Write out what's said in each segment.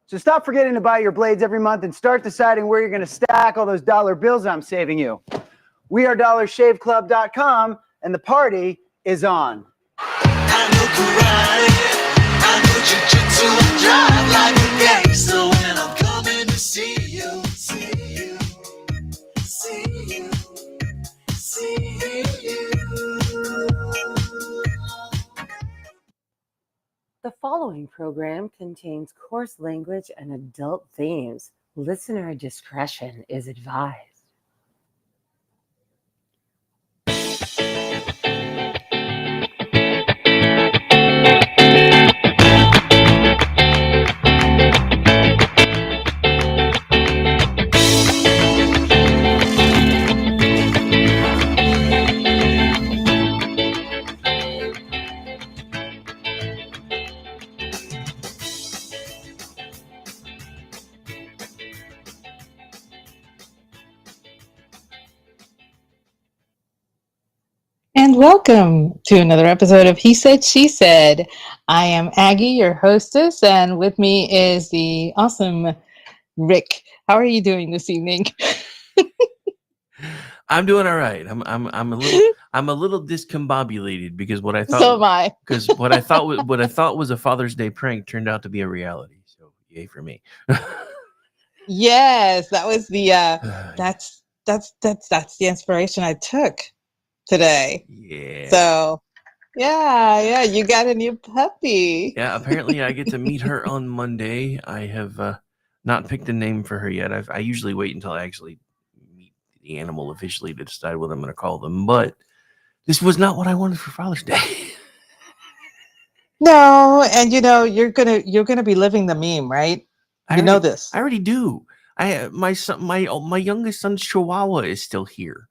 So stop forgetting to buy your blades every month and start deciding where you're going to stack all those dollar bills I'm saving you. We are DollarShaveClub.com, and the party is on. I know karate, I know jiu-jitsu, I drive like a gangster when I'm coming to see you, see you, see you, see you. The following program contains coarse language and adult themes. Listener discretion is advised. And welcome to another episode of He Said, She Said. I am Aggie, your hostess, and with me is the awesome Rick. How are you doing this evening? I'm doing all right. I'm a little discombobulated because what I thought So am I. because what I thought was a Father's Day prank turned out to be a reality. So yay for me. Yes, that was the that's the inspiration I took today. Yeah. So yeah, you got a new puppy. Yeah, apparently I get to meet her on Monday. I have not picked a name for her yet. I usually wait until I actually meet the animal officially to decide what I'm going to call them. But this was not what I wanted for Father's Day. No, and you're gonna be living the meme, right? Know this. I already do. My youngest son's Chihuahua is still here.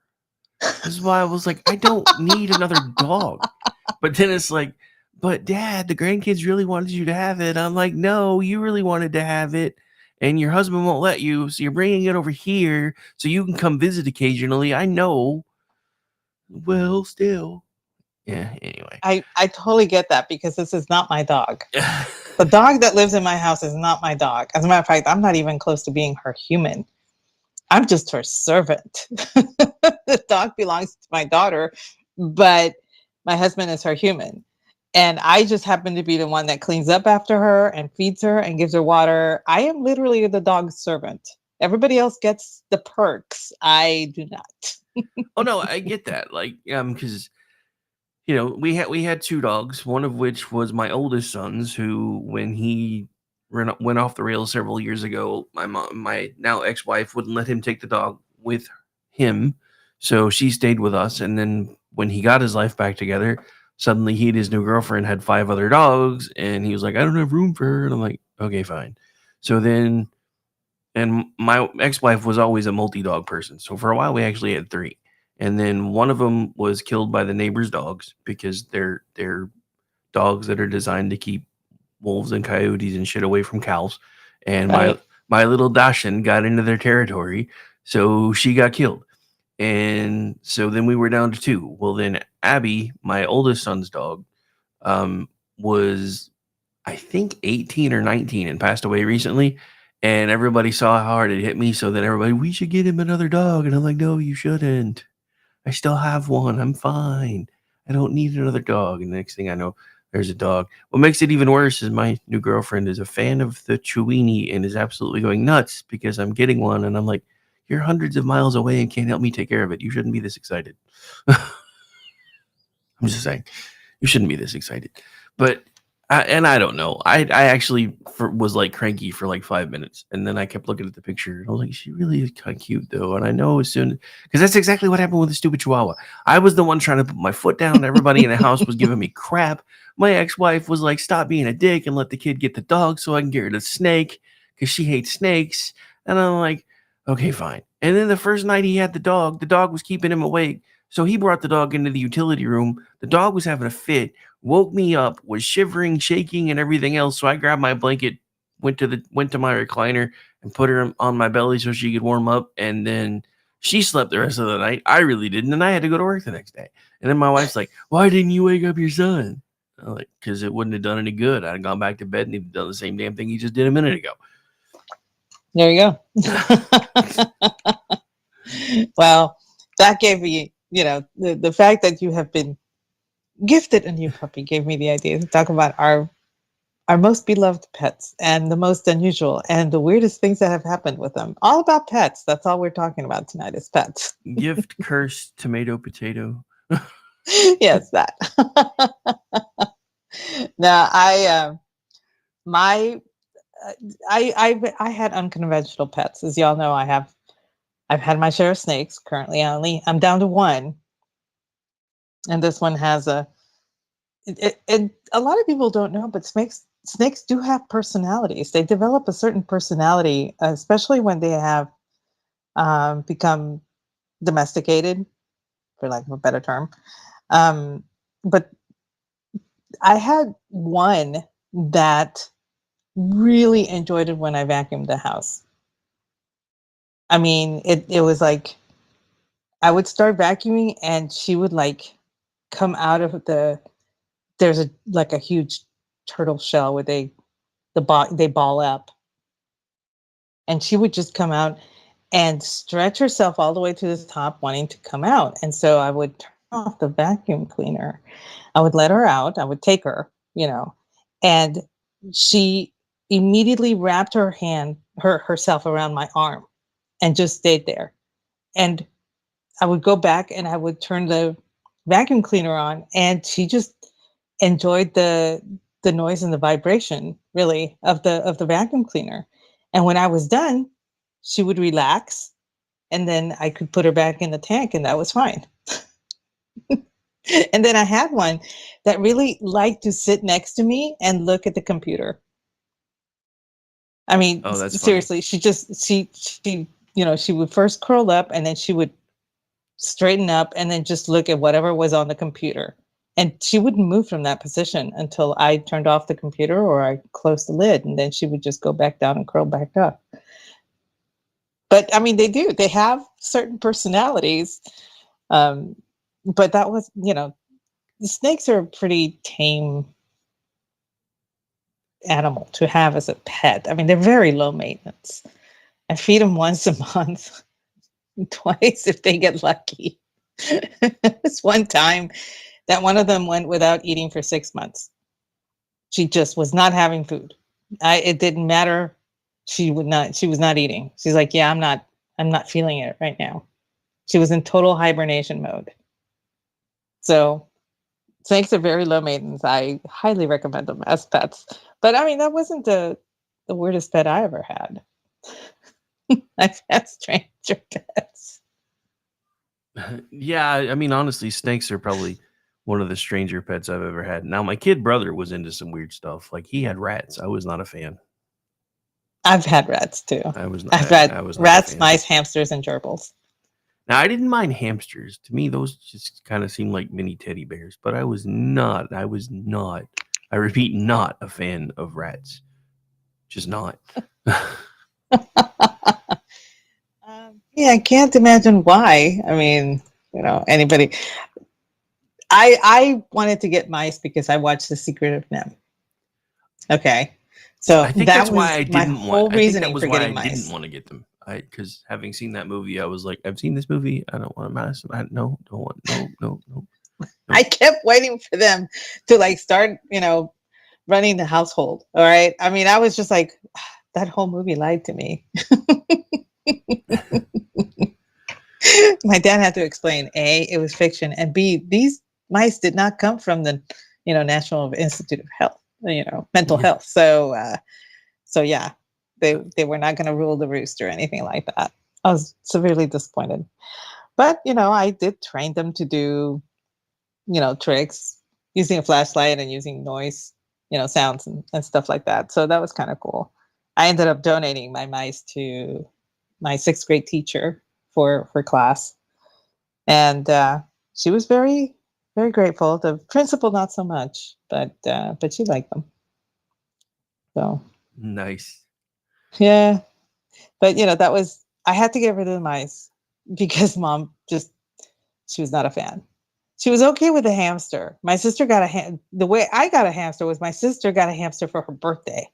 This is why I was like, I don't need another dog. But then it's like, but Dad, the grandkids really wanted you to have it. I'm like, no, you really wanted to have it, and your husband won't let you, so you're bringing it over here so you can come visit occasionally. I know. Well, still. Yeah, anyway. I totally get that because this is not my dog. The dog that lives in my house is not my dog. As a matter of fact, I'm not even close to being her human. I'm just her servant. The dog belongs to my daughter, but my husband is her human. And I just happen to be the one that cleans up after her and feeds her and gives her water. I am literally the dog's servant. Everybody else gets the perks. I do not. Oh no, I get that. Like, because we had two dogs, one of which was my oldest son's, who when he went off the rails several years ago, my now ex-wife wouldn't let him take the dog with him, so she stayed with us. And then when he got his life back together, suddenly he and his new girlfriend had 5 other dogs, and he was like, I don't have room for her. And I'm like, okay, fine. So then, and my ex-wife was always a multi-dog person, so for a while we actually had 3. And then one of them was killed by the neighbor's dogs because they're dogs that are designed to keep wolves and coyotes and shit away from cows. And Right. my little Dachshund got into their territory, so she got killed. And so then we were down to 2. Well, then Abby, my oldest son's dog, was I think 18 or 19 and passed away recently. And everybody saw how hard it hit me. So then everybody, we should get him another dog. And I'm like, no, you shouldn't. I still have one. I'm fine. I don't need another dog. And the next thing I know, there's a dog. What makes it even worse is my new girlfriend is a fan of the Chiweenie and is absolutely going nuts because I'm getting one. And I'm like, you're hundreds of miles away and can't help me take care of it. You shouldn't be this excited. I'm just saying, you shouldn't be this excited. But I don't know. I actually was like cranky for like 5 minutes, and then I kept looking at the picture, and I was like, she really is kind of cute though. And I know as soon because that's exactly what happened with the stupid Chihuahua. I was the one trying to put my foot down. Everybody in the house was giving me crap. My ex-wife was like, stop being a dick and let the kid get the dog so I can get rid of the snake because she hates snakes. And I'm like, okay, fine. And then the first night he had the dog was keeping him awake. So he brought the dog into the utility room. The dog was having a fit, woke me up, was shivering, shaking, and everything else. So I grabbed my blanket, went to my recliner, and put her on my belly so she could warm up. And then she slept the rest of the night. I really didn't, and I had to go to work the next day. And then my wife's like, "Why didn't you wake up your son?" Like, because it wouldn't have done any good. I'd gone back to bed and he'd done the same damn thing he just did a minute ago. There you go. Well, that gave me, the fact that you have been gifted a new puppy gave me the idea to talk about our most beloved pets and the most unusual and the weirdest things that have happened with them. All about pets. That's all we're talking about tonight is pets. Gift, curse, tomato, potato. Yes, that. Now, my I had unconventional pets, as y'all know. I've had my share of snakes. Currently, I'm down to one, and this one has and a lot of people don't know, but snakes do have personalities. They develop a certain personality, especially when they have become domesticated, for lack of a better term. But I had one that really enjoyed it when I vacuumed the house. I mean, it was like I would start vacuuming and she would like come out of there's a huge turtle shell where they ball up, and she would just come out and stretch herself all the way to the top wanting to come out. And so I would turn off the vacuum cleaner. I would let her out. I would take her, and she immediately wrapped herself around my arm and just stayed there. And I would go back and I would turn the vacuum cleaner on, and she just enjoyed the noise and the vibration, really, of the vacuum cleaner. And when I was done, she would relax, and then I could put her back in the tank, and that was fine. And then I had one that really liked to sit next to me and look at the computer. I mean, Oh, that's seriously, she would first curl up, and then she would straighten up and then just look at whatever was on the computer. And she wouldn't move from that position until I turned off the computer or I closed the lid, and then she would just go back down and curl back up. But I mean, they have certain personalities. But that was, the snakes are a pretty tame animal to have as a pet. I mean, they're very low maintenance. I feed them once a month, twice if they get lucky. This one time that one of them went without eating for 6 months. She just was not having food. It didn't matter. She was not eating. She's like, yeah, I'm not feeling it right now. She was in total hibernation mode. So snakes are very low maintenance. I highly recommend them as pets. But I mean, that wasn't the weirdest pet I ever had. I've had stranger pets. Yeah, I mean, honestly, snakes are probably one of the stranger pets I've ever had. Now, my kid brother was into some weird stuff. Like, he had rats. I was not a fan. I've had rats too. I was I've had I was not a rats, fan. mice, hamsters, and gerbils. Now, I didn't mind hamsters. To me, those just kind of seemed like mini teddy bears. But I was not. I repeat, not a fan of rats. Just not. Yeah, I can't imagine why. I mean, anybody. I wanted to get mice because I watched The Secret of NIMH. Okay, so I think that that's was why I my didn't whole want. I think that reasoning was for why I getting mice. didn't want to get them. Because having seen that movie, I was like, I've seen this movie. I don't want a mouse. No, don't want. No. I kept waiting for them to like start, running the household. All right. I mean, I was just like, that whole movie lied to me. My dad had to explain A, it was fiction, and B, these mice did not come from the, National Institute of Health, mental health. So yeah, they were not going to rule the roost or anything like that. I was severely disappointed. But, I did train them to do, tricks using a flashlight and using noise, sounds and stuff like that. So that was kind of cool. I ended up donating my mice to my 6th grade teacher for class. And she was very, very grateful. The principal, not so much, but she liked them. So Nice. yeah, but I had to get rid of the mice because mom she was not a fan. She was okay with a hamster. My sister got the way I got a hamster was my sister got a hamster for her birthday.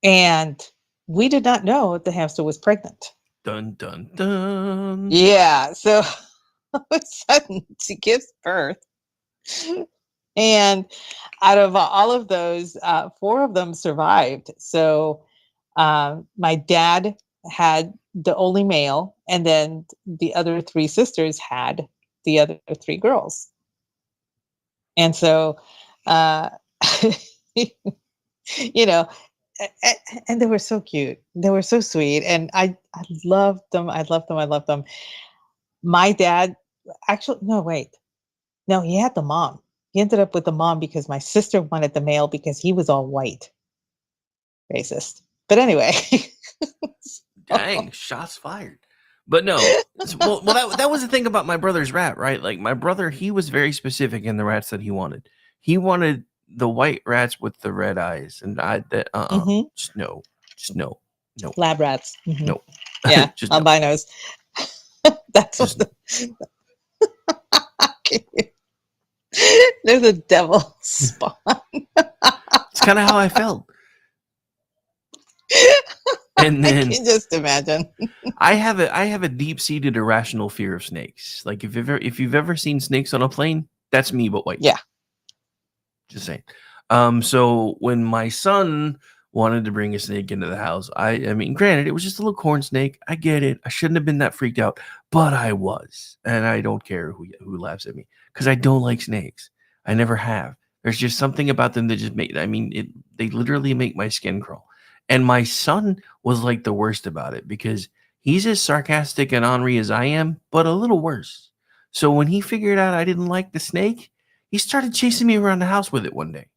And we did not know the hamster was pregnant. Dun dun dun. Yeah. So all of a sudden she gives birth. And out of all of those, 4 of them survived. So my dad had the only male, and then the other 3 sisters had the other 3 girls. And so, uh, you know, and they were so cute. They were so sweet, and I loved them. I loved them. I loved them. My dad, actually, no, wait, no, he had the mom. He ended up with the mom because my sister wanted the male because he was all white. Racist. But anyway. Dang, shots fired. But no, well, that was the thing about my brother's rat, right? Like my brother, he was very specific in the rats that he wanted. He wanted the white rats with the red eyes, and Mhm. just no, no, Lab rats. Mhm. no, Yeah, just no, albinos. That's what just they're the devil spawn. it's kind of how I felt. And I then can just imagine. I have a deep-seated irrational fear of snakes. Like if you've ever seen snakes on a plane, that's me, but white. Yeah. Just saying. So when my son wanted to bring a snake into the house, I mean, granted, it was just a little corn snake. I get it. I shouldn't have been that freaked out, but I was, and I don't care who laughs at me because I don't like snakes. I never have. There's just something about them that just make. I mean, they literally make my skin crawl. And my son was like the worst about it because he's as sarcastic and ornery as I am, but a little worse. So when he figured out I didn't like the snake, he started chasing me around the house with it one day.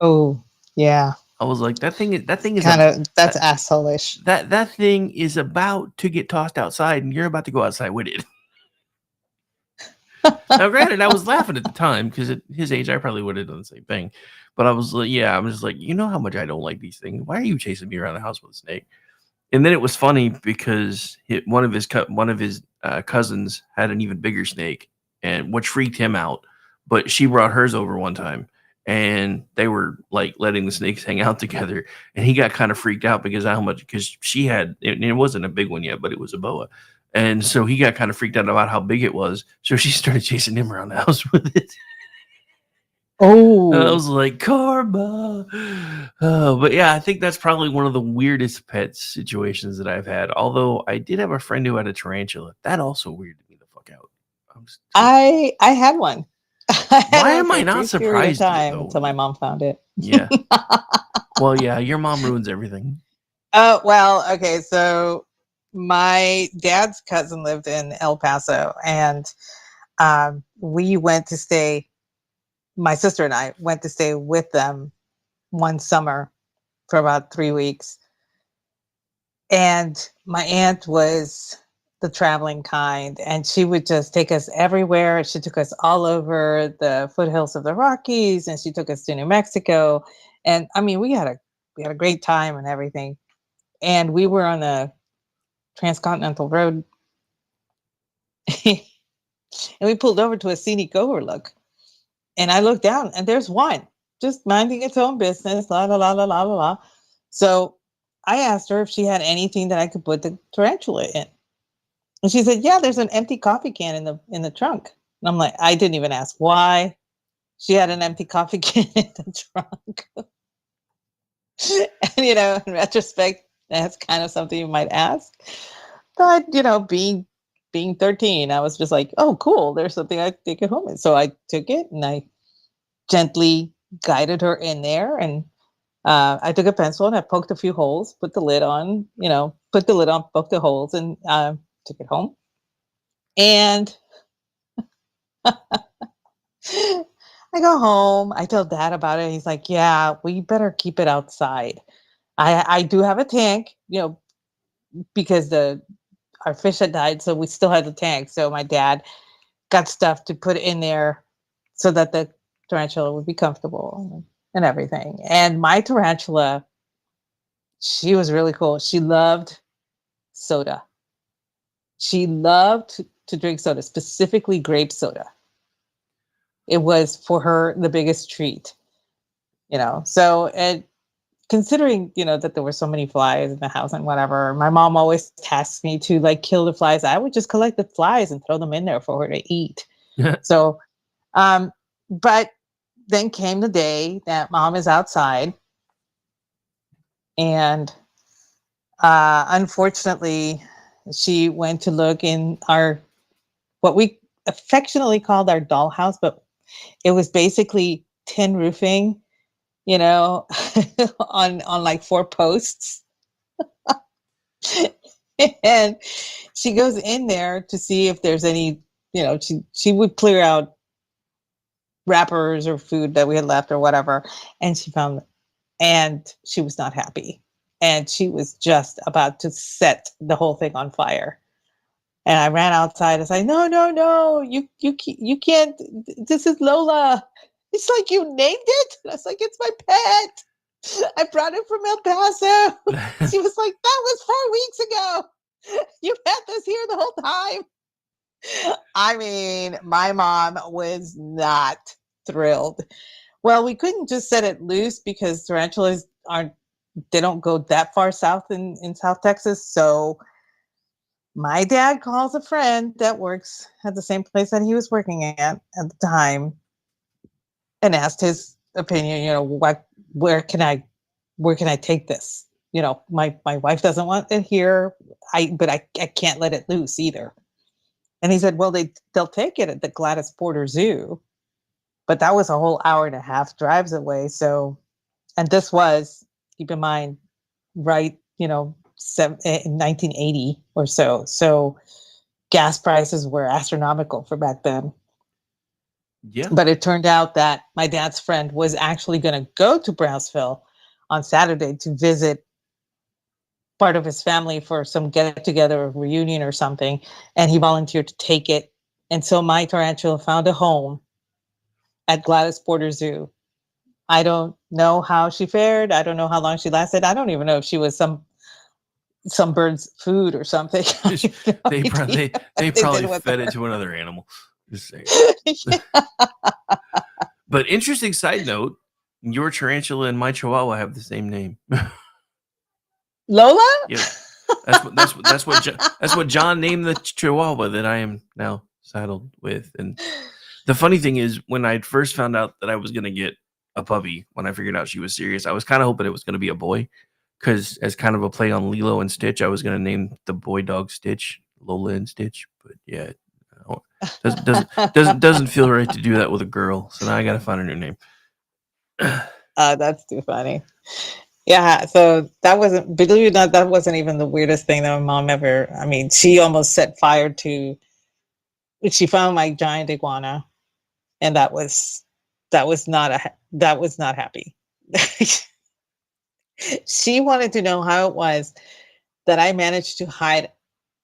Oh, yeah. I was like, that thing is Kind of that's asshole-ish. that thing is about to get tossed outside, and you're about to go outside with it. Now, granted, I was laughing at the time because at his age, I probably would have done the same thing. But I was like, yeah, I'm just like, you know how much I don't like these things. Why are you chasing me around the house with a snake? And then it was funny because one of his cousins had an even bigger snake, and which freaked him out. But she brought hers over one time, and they were like letting the snakes hang out together. And he got kind of freaked out because she had it wasn't a big one yet, but it was a boa. And so he got kind of freaked out about how big it was. So she started chasing him around the house with it. Oh, And I was like, karma. But yeah, I think that's probably one of the weirdest pet situations that I've had. Although I did have a friend who had a tarantula. That also weirded me the fuck out. I had one. Why am I not surprised yet, though? Until my mom found it. Yeah. Well, yeah, your mom ruins everything. Oh, well, okay. So my dad's cousin lived in El Paso, and we went to stay. My sister and I went to stay with them one summer for about 3 weeks. And my aunt was the traveling kind, and she would just take us everywhere. She took us all over the foothills of the Rockies, and she took us to New Mexico. And I mean, we had a great time and everything. And we were on the transcontinental road, and we pulled over to a scenic overlook. And I looked down, and there's one just minding its own business, la la la la la la la. So I asked her if she had anything that I could put the tarantula in, and she said, "Yeah, there's an empty coffee can in the trunk." And I'm like, I didn't even ask why she had an empty coffee can in the trunk. And in retrospect, that's kind of something you might ask. But being 13, I was just like, oh, cool, there's something I take it home. And so I took it and I gently guided her in there. And I took a pencil and I poked a few holes, put the lid on, poked the holes, and took it home. And I go home. I tell Dad about it. He's like, yeah, we better keep it outside. I do have a tank, because our fish had died, so we still had the tank. So my dad got stuff to put in there so that the tarantula would be comfortable and everything. And my tarantula, she was really cool. She loved soda. She loved to drink soda, specifically grape soda. it was for her the biggest treat, So considering, that there were so many flies in the house and whatever, my mom always tasked me to like kill the flies. I would just collect the flies and throw them in there for her to eat. So, but then came the day that mom is outside, and unfortunately, she went to look in what we affectionately called our dollhouse, but it was basically tin roofing, on like 4 posts. And she goes in there to see if there's any, she would clear out wrappers or food that we had left or whatever. And she was not happy. And she was just about to set the whole thing on fire. And I ran outside and said, no, no, no, you can't. This is Lola. It's like, you named it? And I was like, it's my pet. I brought it from El Paso. She was like, that was 4 weeks ago. You've had this here the whole time. I mean, my mom was not thrilled. Well, we couldn't just set it loose because tarantulas they don't go that far south in South Texas. So my dad calls a friend that works at the same place that he was working at the time and asked his opinion, where can I take this? My wife doesn't want it here. But I can't let it loose either. And he said, well, they'll take it at the Gladys Porter Zoo, but that was a whole hour and a half drives away. So, and this was, keep in mind, right, in 1980 or so. So gas prices were astronomical for back then. Yeah. But it turned out that my dad's friend was actually going to go to Brownsville on Saturday to visit part of his family for some get together or reunion or something. And he volunteered to take it. And so my tarantula found a home at Gladys Porter Zoo. I don't know how she fared. I don't know how long she lasted. I don't even know if she was some bird's food or something. They probably fed it to another animal. Just saying. But interesting side note, your tarantula and my chihuahua have the same name. Lola? Yeah. That's what John named the chihuahua that I am now saddled with. And the funny thing is, when I first found out that I was going to get a puppy, when I figured out she was serious, I was kind of hoping it was going to be a boy, because as kind of a play on Lilo and Stitch, I was going to name the boy dog Stitch, Lola and Stitch. But yeah, doesn't feel right to do that with a girl. So now I got to find a new name. That's too funny. Yeah, so that wasn't, believe it or not, that wasn't even the weirdest thing that my mom ever, I mean, she almost set fire to, she found my giant iguana, and that was not happy. She wanted to know how it was that I managed to hide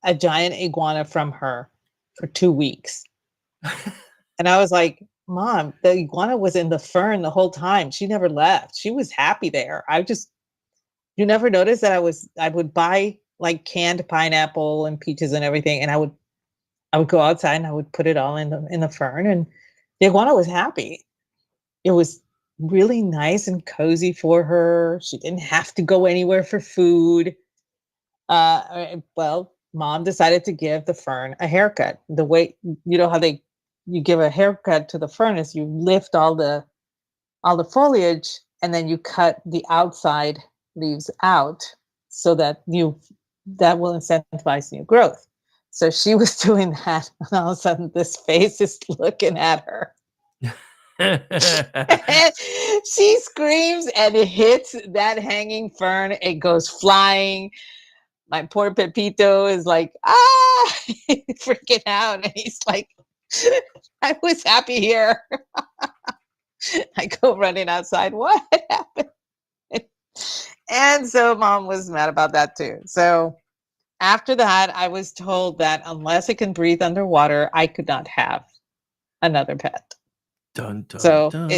a giant iguana from her for 2 weeks. And I was like, Mom, the iguana was in the fern the whole time. She never left. She was happy there. You never noticed that I would buy like canned pineapple and peaches and everything, and I would go outside and I would put it all in the fern, and the iguana was happy. It was really nice and cozy for her. She didn't have to go anywhere for food. Well, Mom decided to give the fern a haircut. The way, how you give a haircut to the fern is you lift all the foliage, and then you cut the outside leaves out so that will incentivize new growth. So she was doing that, and all of a sudden this face is looking at her. And she screams and it hits that hanging fern. It goes flying. My poor Pepito is like, freaking out. And he's like, I was happy here. I go running outside. What happened? And so Mom was mad about that too. So after that, I was told that unless it can breathe underwater, I could not have another pet. Dun, dun, So dun.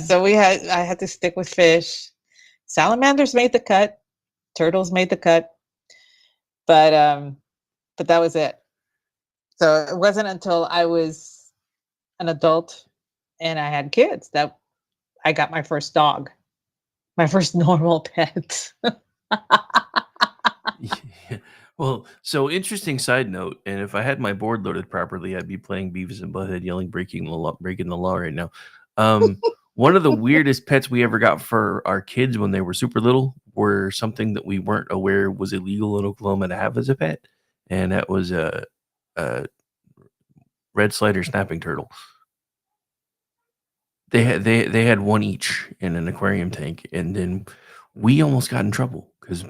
so I had to stick with fish. Salamanders made the cut. Turtles made the cut. But that was it. So it wasn't until I was an adult and I had kids, that I got my first dog, my first normal pet. Yeah. Well, so interesting side note, and if I had my board loaded properly, I'd be playing Beavis and Butthead, yelling breaking the law right now. Um, one of the weirdest pets we ever got for our kids when they were super little were something that we weren't aware was illegal in Oklahoma to have as a pet, and that was a red slider snapping turtle. They had one each in an aquarium tank, and then we almost got in trouble because,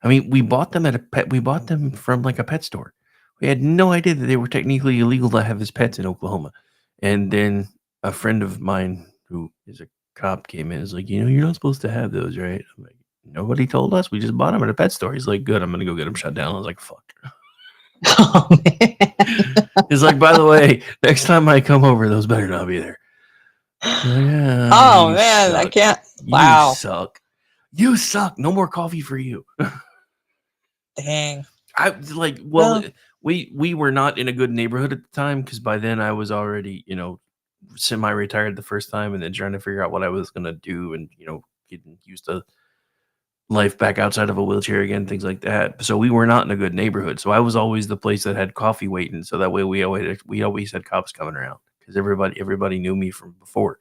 I mean, we bought them from like a pet store. We had no idea that they were technically illegal to have as pets in Oklahoma. And then a friend of mine who is a cop came in and is like, you're not supposed to have those, right? I'm like, nobody told us. We just bought them at a pet store. He's like, good, I'm gonna go get them shut down. I was like, fuck. Oh, man. He's like, by the way, next time I come over, those better not be there. Yeah, Oh you man, I suck. can't. You Wow. suck. You suck. No more coffee for you. Dang. I like. Well, No. we were not in a good neighborhood at the time because by then I was already semi-retired the first time, and then trying to figure out what I was gonna do, and getting used to life back outside of a wheelchair again, things like that. So we were not in a good neighborhood. So I was always the place that had coffee waiting. So that way we always had cops coming around because everybody knew me from before.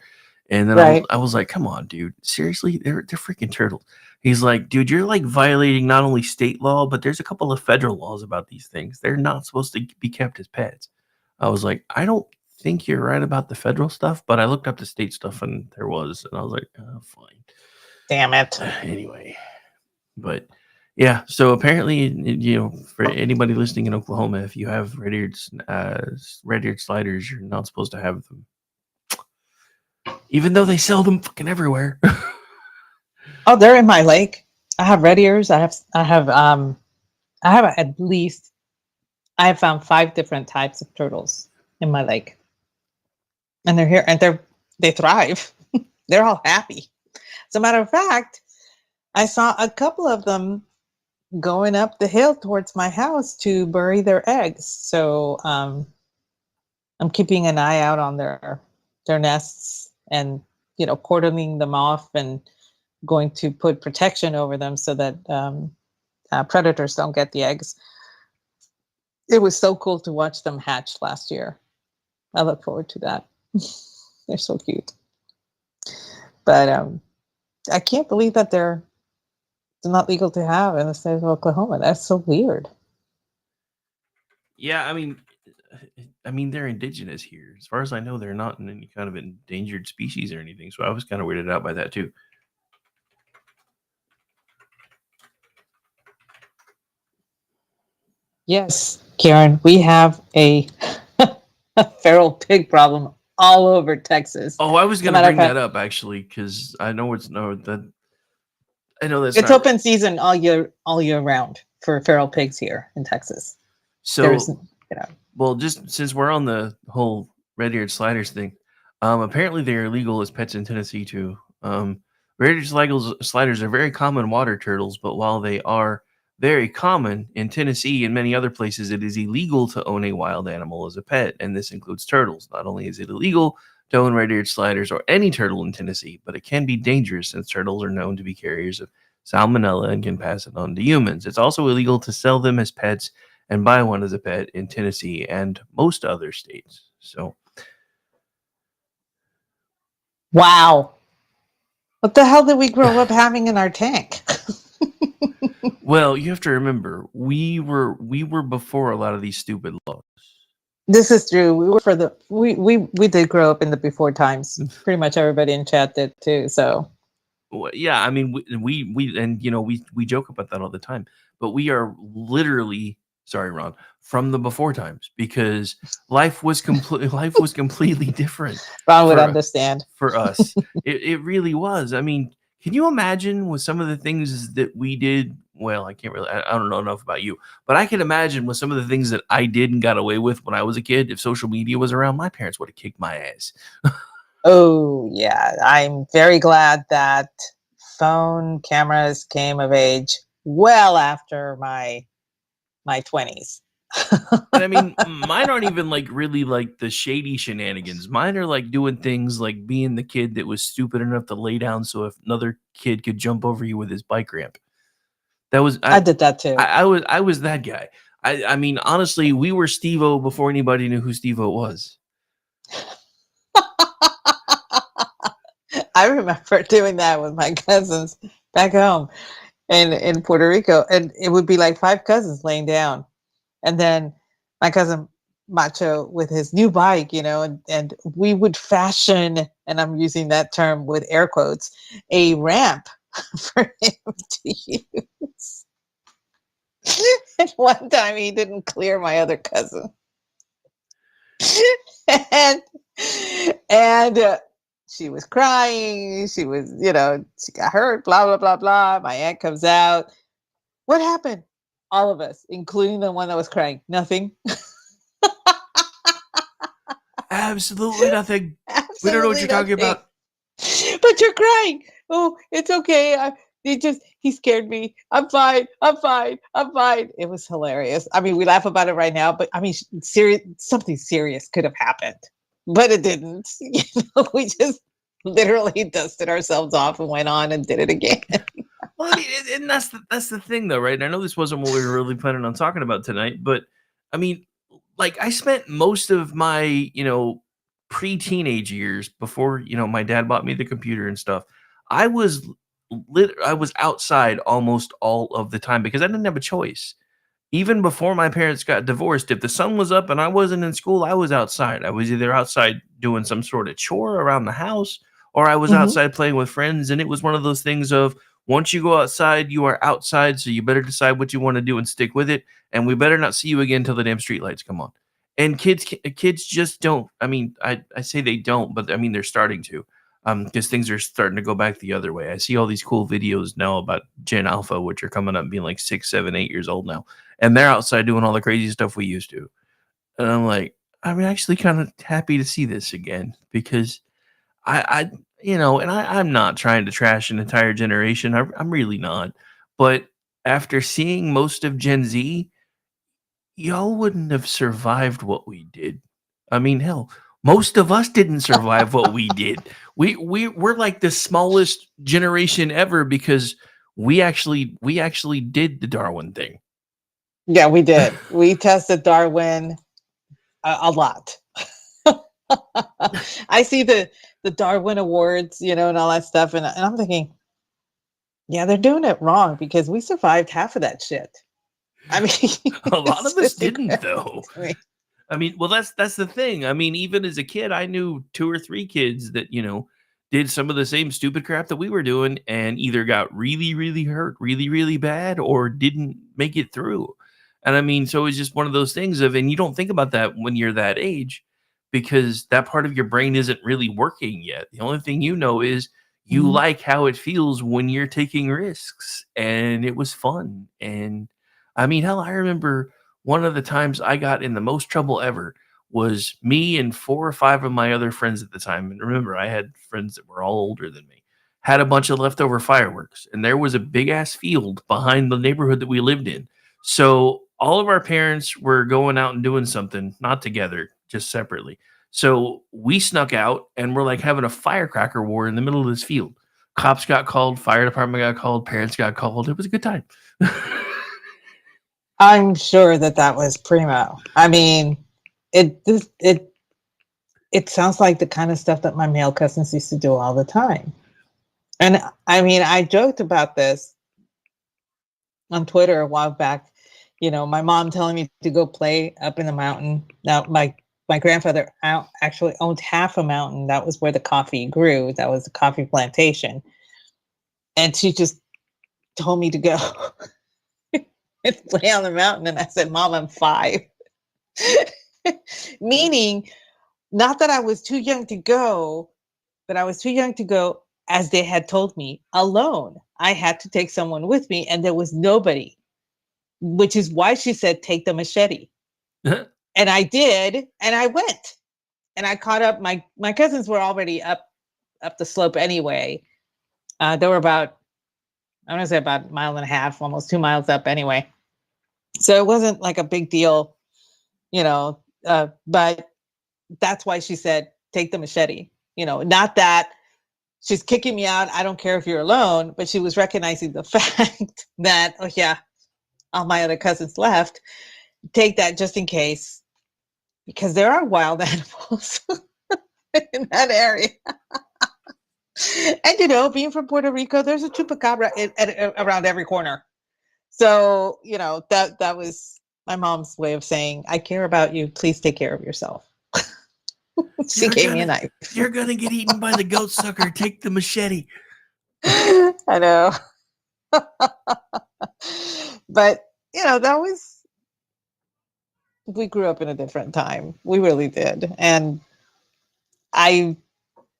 And then Right. I was like, come on, dude, seriously, they're freaking turtles. He's like, dude, you're like violating not only state law, but there's a couple of federal laws about these things. They're not supposed to be kept as pets. I was like, I don't think you're right about the federal stuff, but I looked up the state stuff and there was, and I was like, oh, fine. Damn it. Anyway. But yeah, so apparently, for anybody listening in Oklahoma, if you have red-eared sliders, you're not supposed to have them, even though they sell them fucking everywhere. Oh, they're in my lake. I have red ears. I have at least, I have found 5 different types of turtles in my lake. And they're here and they thrive. They're all happy. As a matter of fact, I saw a couple of them going up the hill towards my house to bury their eggs. So I'm keeping an eye out on their nests and cordoning them off and going to put protection over them so that predators don't get the eggs. It was so cool to watch them hatch last year. I look forward to that. They're so cute. But I can't believe that they're not legal to have in the state of Oklahoma. That's so weird. Yeah, I mean, they're indigenous here. As far as I know, they're not in any kind of endangered species or anything. So I was kind of weirded out by that too. Yes, Karen, we have a feral pig problem all over Texas. Oh, I was As a going to matter of bring fact, that up actually because I know that's it's not open season all year round for feral pigs here in Texas. so. There's, Well, just since we're on the whole red-eared sliders thing, apparently they're illegal as pets in Tennessee too. Red-eared sliders are very common water turtles, but while they are very common in Tennessee and many other places, it is illegal to own a wild animal as a pet, and this includes turtles. Not only is it illegal to own red-eared sliders or any turtle in Tennessee, but it can be dangerous since turtles are known to be carriers of salmonella and can pass it on to humans. It's also illegal to sell them as pets and buy one as a pet in Tennessee and most other states. So, wow. What the hell did we grow up having in our tank? well, you have to remember we were before a lot of these stupid laws. This is true. We were we did grow up in the before times. Pretty much everybody in chat did too. So Well, yeah, I mean, we and we joke about that all the time, but we are literally sorry, Ron, from the before times because life was completely different. Ron would for- understand. for us. It really was. I mean, can you imagine with some of the things that we did? Well, I can't really, I don't know enough about you, but I can imagine with some of the things that I did and got away with when I was a kid, if social media was around, my parents would have kicked my ass. Oh yeah, I'm very glad that phone cameras came of age well after my 20s. And I mean, mine aren't even like really like the shady shenanigans. Mine are like doing things like being the kid that was stupid enough to lay down so if another kid could jump over you with his bike ramp. That was I did that too. I was that guy. I mean, honestly, we were Steve-O before anybody knew who Steve-O was. I remember doing that with my cousins back home in Puerto Rico, and it would be like 5 cousins laying down, and then my cousin Macho with his new bike, and we would fashion, and I'm using that term with air quotes, a ramp for him to use. And one time he didn't clear my other cousin, and she was crying. She was, she got hurt. Blah blah blah blah. My aunt comes out. What happened? All of us, including the one that was crying. Nothing. Absolutely nothing. We don't know what you're talking about. But you're crying. Oh, it's okay. He scared me. I'm fine. I'm fine. I'm fine. It was hilarious. I mean, we laugh about it right now, but I mean, something serious could have happened, but it didn't. We just literally dusted ourselves off and went on and did it again. Well, I mean, and that's the thing, though, right? And I know this wasn't what we were really planning on talking about tonight, but I mean, like, I spent most of my, pre-teenage years before, my dad bought me the computer and stuff. I was I was outside almost all of the time because I didn't have a choice. Even before my parents got divorced, if the sun was up and I wasn't in school, I was outside. I was either outside doing some sort of chore around the house or I was Mhm. outside playing with friends. And it was one of those things of once you go outside, you are outside. So you better decide what you want to do and stick with it. And we better not see you again till the damn streetlights come on. And kids just don't. I mean, I say they don't, but I mean, they're starting to because things are starting to go back the other way. I see all these cool videos now about Gen Alpha, which are coming up being like 6, 7, 8 years old now and they're outside doing all the crazy stuff we used to. And I'm like, I'm actually kind of happy to see this again because I and I'm not trying to trash an entire generation. I'm really not. But after seeing most of Gen Z, y'all wouldn't have survived what we did. I mean, hell, most of us didn't survive what we did. We're like the smallest generation ever because we actually did the Darwin thing. Yeah, we did. We tested Darwin a lot. I see the Darwin Awards, and all that stuff, and I'm thinking, yeah, they're doing it wrong because we survived half of that shit. I mean, A lot it's of us just didn't, incredible though. to me. I mean, well, that's the thing. I mean, even as a kid, I knew 2 or 3 kids that, did some of the same stupid crap that we were doing and either got really, really hurt really, really bad or didn't make it through. And I mean, so it's just one of those things of, and you don't think about that when you're that age because that part of your brain isn't really working yet. The only thing you know is you Mhm. like how it feels when you're taking risks and it was fun. And I mean, hell, I remember one of the times I got in the most trouble ever was me and 4 or 5 of my other friends at the time. And remember, I had friends that were all older than me, had a bunch of leftover fireworks, and there was a big ass field behind the neighborhood that we lived in. So all of our parents were going out and doing something, not together, just separately. So we snuck out and we're like having a firecracker war in the middle of this field. Cops got called, fire department got called, parents got called. It was a good time. I'm sure that was primo. I mean, it just it sounds like the kind of stuff that my male cousins used to do all the time. And I mean, I joked about this on Twitter a while back. My mom telling me to go play up in the mountain. Now, my grandfather actually owned half a mountain. That was where the coffee grew. That was the coffee plantation. And she just told me to go and play on the mountain. And I said, Mom, I'm 5. Meaning, not that I was too young to go, but I was too young to go as they had told me alone. I had to take someone with me, and there was nobody, which is why she said, take the machete. And I did, and I went. And I caught up. My cousins were already up the slope anyway. They were about, I want to say about 1.5 miles, almost 2 miles up anyway. So it wasn't like a big deal But that's why she said, take the machete, not that she's kicking me out. I don't care if you're alone, but she was recognizing the fact that, oh yeah, all my other cousins left. Take that just in case, because there are wild animals in that area. And being from Puerto Rico, there's a chupacabra around every corner. So that was my mom's way of saying, I care about you. Please take care of yourself. She gave me a knife. You're gonna get eaten by the goat sucker. Take the machete. I know. But we grew up in a different time. We really did. And I'm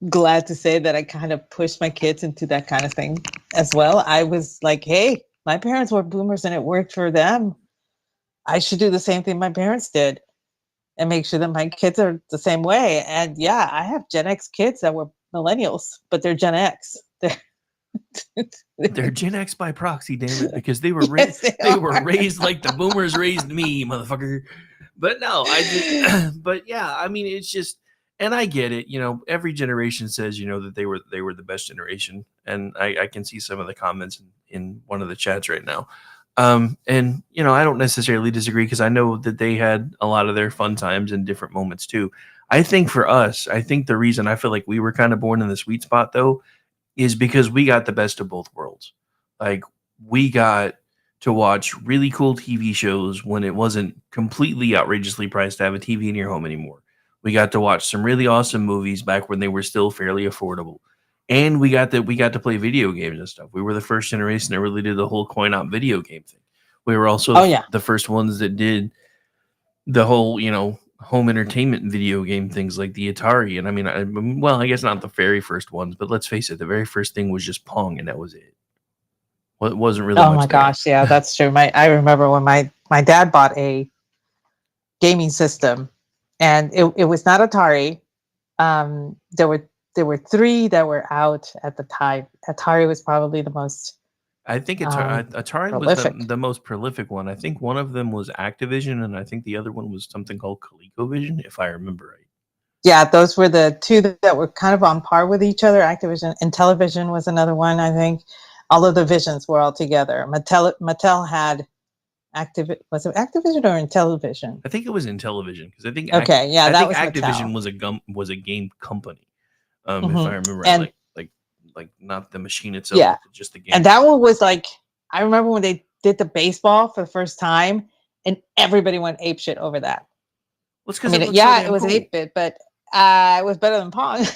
glad to say that I kind of pushed my kids into that kind of thing as well. I was like, hey, my parents were boomers and it worked for them. I should do the same thing my parents did and make sure that my kids are the same way. And yeah, I have Gen X kids that were millennials, but they're Gen X. They're Gen X by proxy, damn it, because they were Yes, they were raised like the boomers raised me, motherfucker. But no, but yeah, I mean, it's just, and I get it. Every generation says that they were the best generation, and I can see some of the comments in one of the chats right now. And I don't necessarily disagree, because I know that they had a lot of their fun times and different moments too. I think for us, the reason I feel like we were kind of born in the sweet spot though is because we got the best of both worlds. Like, we got to watch really cool TV shows when it wasn't completely outrageously priced to have a TV in your home anymore. We got to watch some really awesome movies back when they were still fairly affordable. And we got to play video games and stuff. We were the first generation that really did the whole coin op video game thing. We were also the first ones that did the whole, home entertainment video game things like the Atari. And I guess not the very first ones, but let's face it, the very first thing was just Pong, and that was it. Well, it wasn't really Oh much my there. gosh, yeah, that's true. I remember when my dad bought a gaming system, and it was not Atari. There were three that were out at the time. Atari was probably the most I think Atari was prolific. the most prolific one. I think one of them was Activision, and I think the other one was something called ColecoVision, if I remember right. Yeah, those were the two that were kind of on par with each other. Activision and Television was another one, I think. All of the visions were all together. Mattel had was it Activision or Intellivision? I think it was in television, because I think that was Activision Mattel. was a game company. If Mhm. I remember right, And like not the machine itself, yeah, but just the game. and that one was like, I remember when they did the baseball for the first time, and everybody went apeshit over that. Well, I mean, it was 8-bit, but it was better than Pong.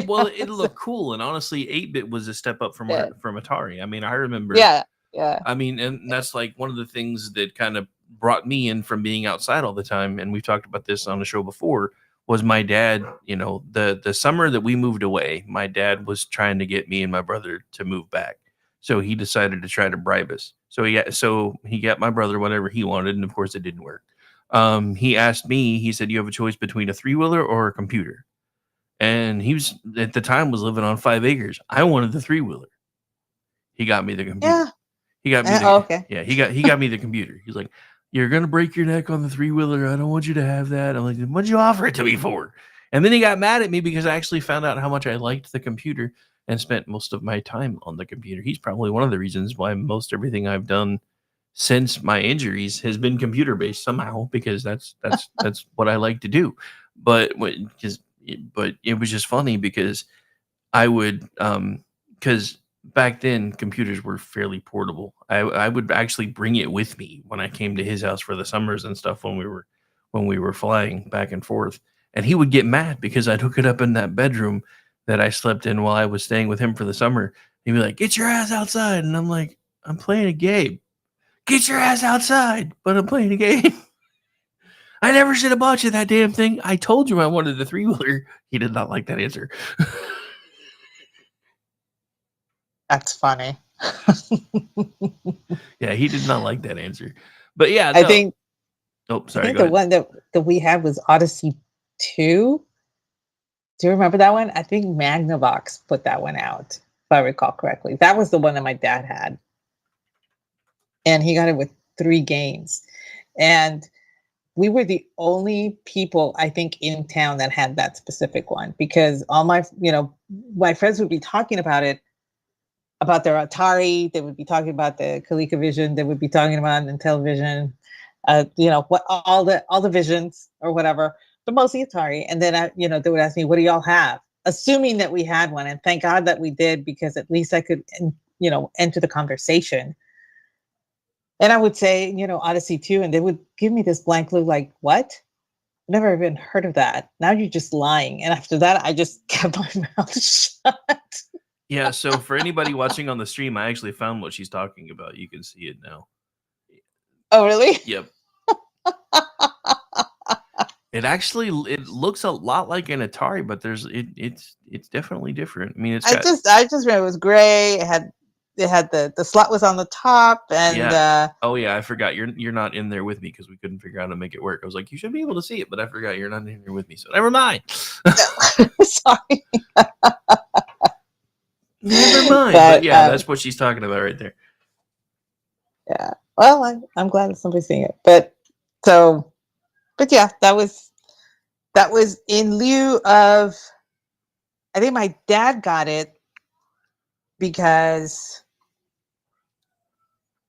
Well, it looked cool, and honestly, 8-bit was a step up from Atari. I remember. Yeah. And that's like one of the things that kind of brought me in from being outside all the time. And we've talked about this on the show before. Was my dad? The summer that we moved away, my dad was trying to get me and my brother to move back. So he decided to try to bribe us. So he got my brother whatever he wanted, and of course it didn't work. He asked me. He said, "You have a choice between a 3-wheeler or a computer." And he was at the time was living on 5 acres. I wanted the 3-wheeler. He got me the computer. Yeah. He got me. Okay. Yeah, he got me the computer. He's like, "You're gonna break your neck on the 3-wheeler. I don't want you to have that." I'm like, "What'd you offer it to me for?" And then he got mad at me because I actually found out how much I liked the computer and spent most of my time on the computer. He's probably one of the reasons why most everything I've done since my injuries has been computer based somehow, because that's what I like to do. But it was just funny because I would because back then computers were fairly portable. I would actually bring it with me when I came to his house for the summers and stuff when we were flying back and forth. And he would get mad because I'd hook it up in that bedroom that I slept in while I was staying with him for the summer. He'd be like, "Get your ass outside." And I'm like, "I'm playing a game." "Get your ass outside." "But I'm playing a game." "I never should have bought you that damn thing. I told you I wanted the 3-wheeler. He did not like that answer. That's funny. Yeah, he did not like that answer. But yeah, I think sorry. I think the one that we had was Odyssey 2. Do you remember that one? I think Magnavox put that one out, if I recall correctly. That was the one that my dad had. And he got it with 3 games. And we were the only people I think in town that had that specific one, because all my, my friends would be talking about it, about their Atari. They would be talking about the ColecoVision. They would be talking about Intellivision, what all the visions or whatever, but mostly Atari. And then they would ask me, "What do y'all have?" Assuming that we had one, and thank God that we did, because at least I could, enter the conversation. And I would say, Odyssey 2, and they would give me this blank look like, "What? Never even heard of that. Now you're just lying." And after that, I just kept my mouth shut. Yeah, so for anybody watching on the stream, I actually found what she's talking about. You can see it now. Oh, really? Yep. It looks a lot like an Atari, but it's definitely different. I mean, I just remember it was gray. It had the slot was on the top, and yeah. Oh yeah, I forgot you're not in there with me because we couldn't figure out how to make it work. I was like, you should be able to see it, but I forgot you're not in here with me, so never mind. Sorry. Never mind. But yeah, that's what she's talking about right there. Yeah. Well, I'm glad that somebody's seeing it. But yeah, that was in lieu of, I think my dad got it because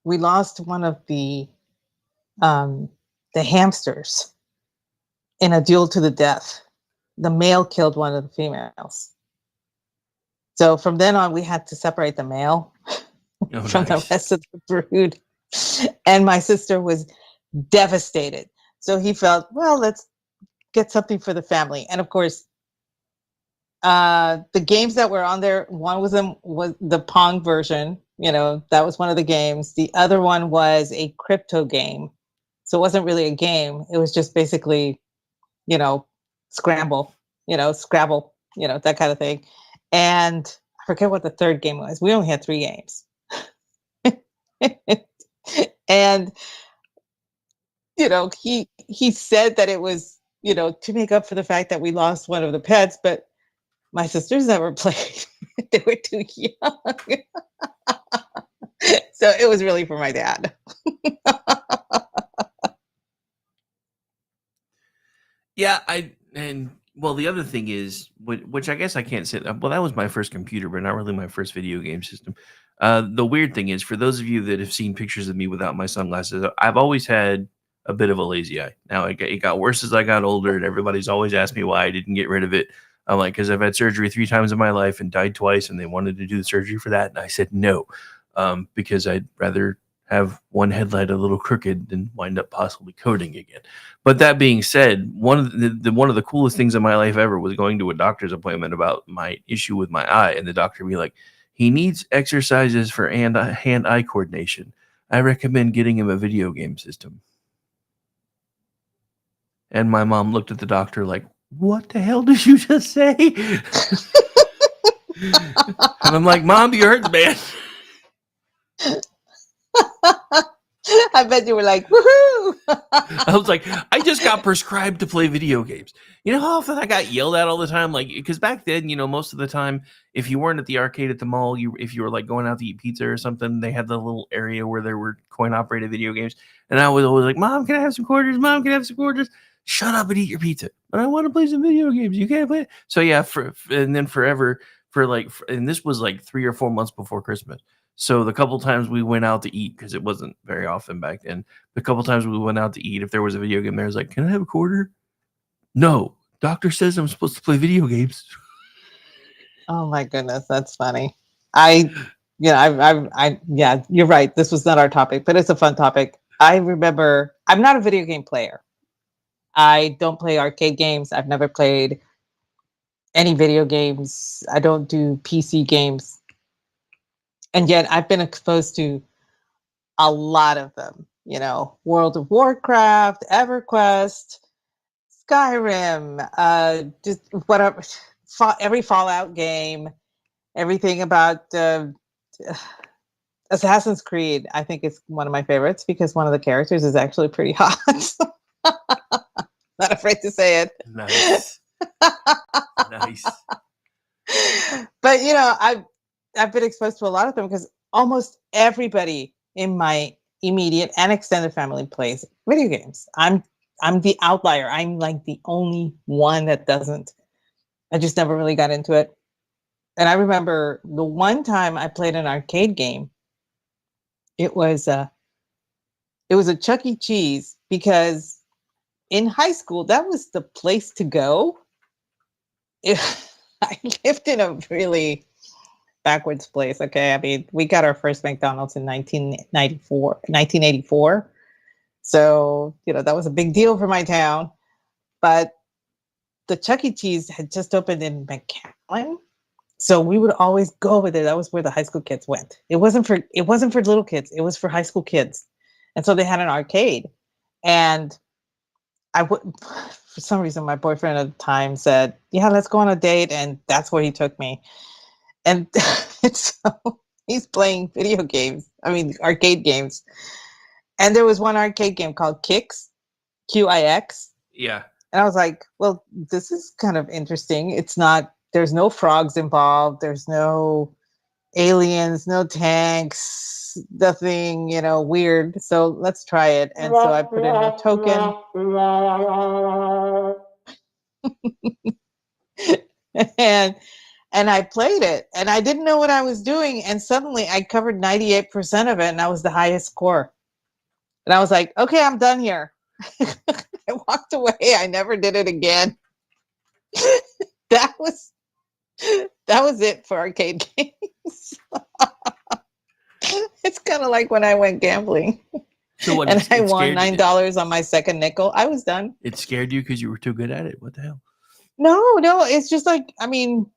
we lost one of the hamsters in a duel to the death. The male killed one of the females. So from then on, we had to separate the male from the rest of the brood. And my sister was devastated. So he felt, well, let's get something for the family. And of course, the games that were on there, one was the Pong version. That was one of the games. The other one was a crypto game. So it wasn't really a game. It was just basically, Scramble, Scrabble, that kind of thing. And I forget what the third game was. We only had 3 games. And, he said that it was, to make up for the fact that we lost one of the pets, but my sisters never played. They were too young. So it was really for my dad. Yeah, the other thing is, which I guess I can't say, well, that was my first computer, but not really my first video game system. The weird thing is, for those of you that have seen pictures of me without my sunglasses, I've always had a bit of a lazy eye. Now, it got worse as I got older, and everybody's always asked me why I didn't get rid of it. I'm like, because I've had surgery 3 times in my life and died twice, and they wanted to do the surgery for that. And I said no, because I'd rather have one headlight a little crooked than wind up possibly coding again. But that being said, one of the coolest things in my life ever was going to a doctor's appointment about my issue with my eye, and the doctor would be like, he needs exercises for hand-eye coordination. I recommend getting him a video game system. And my mom looked at the doctor like, what the hell did you just say? And I'm like, Mom, you heard the man. I bet you were like, woohoo! I was like, I just got prescribed to play video games. You know how often I got yelled at all the time? Like, because back then, most of the time, if you weren't at the arcade at the mall, if you were like going out to eat pizza or something, they had the little area where there were coin-operated video games. And I was always like, Mom, can I have some quarters? Mom, can I have some quarters? Shut up and eat your pizza. But I want to play some video games. You can't play it. So yeah, and then forever, and this was like 3 or 4 months before Christmas. So the couple times we went out to eat, because it wasn't very often back then, the couple times we went out to eat, if there was a video game there, I was like, can I have a quarter? No. Doctor says I'm supposed to play video games. Oh my goodness, that's funny. Yeah, you're right. This was not our topic, but it's a fun topic. I remember, I'm not a video game player. I don't play arcade games. I've never played any video games. I don't do PC games. And yet I've been exposed to a lot of them, World of Warcraft, EverQuest, Skyrim, just whatever, every Fallout game, everything about Assassin's Creed. I think it's one of my favorites because one of the characters is actually pretty hot. Not afraid to say it. Nice. Nice. But I've been exposed to a lot of them because almost everybody in my immediate and extended family plays video games. I'm I'm the outlier. I'm like the only one that doesn't. I just never really got into it. And I remember the one time I played an arcade game. It was a Chuck E. Cheese, because in high school that was the place to go. I lived in a really backwards place. Okay, I mean, we got our first McDonald's in 1984. So that was a big deal for my town. But the Chuck E. Cheese had just opened in McAllen. So we would always go over there. That was where the high school kids went. It wasn't for little kids. It was for high school kids. And so they had an arcade. And I would, for some reason, my boyfriend at the time said, "Yeah, let's go on a date." And that's where he took me. And so he's playing video games. I mean, arcade games. And there was one arcade game called Kix, Qix. Yeah. And I was like, well, this is kind of interesting. There's no frogs involved. There's no aliens, no tanks, nothing, weird. So let's try it. And so I put in a token. and I played it, and I didn't know what I was doing. And suddenly I covered 98% of it, and I was the highest score. And I was like, okay, I'm done here. I walked away. I never did it again. That was it for arcade games. It's kind of like when I went gambling. So what? And I won $9 on my second nickel. I was done. It scared you because you were too good at it? What the hell? No. It's just like, I mean,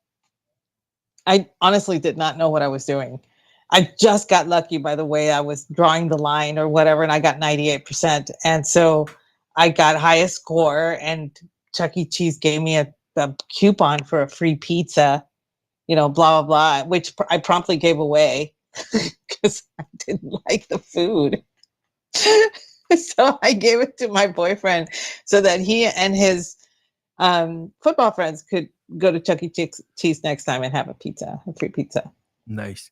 I honestly did not know what I was doing. I just got lucky by the way I was drawing the line or whatever, and I got 98%. And so I got highest score, and Chuck E. Cheese gave me a coupon for a free pizza, blah, blah, blah, which I promptly gave away because I didn't like the food. So I gave it to my boyfriend so that he and his football friends could go to Chuck E. Cheese next time and have a free pizza. Nice.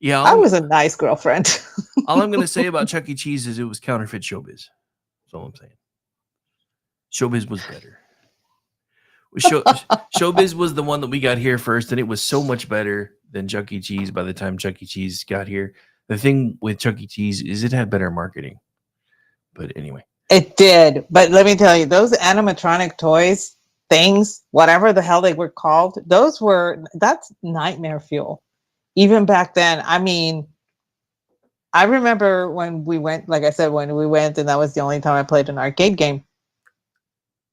Yeah, I was a nice girlfriend. All I'm going to say about Chuck E. Cheese is it was counterfeit showbiz. That's all I'm saying. Showbiz was better. Showbiz was the one that we got here first, and it was so much better than Chuck E. Cheese by the time Chuck E. Cheese got here. The thing with Chuck E. Cheese is it had better marketing. But anyway. It did. But let me tell you, those animatronic toys, things, whatever the hell they were called, that's nightmare fuel. Even back then, I mean, I remember when we went, like I said, and that was the only time I played an arcade game.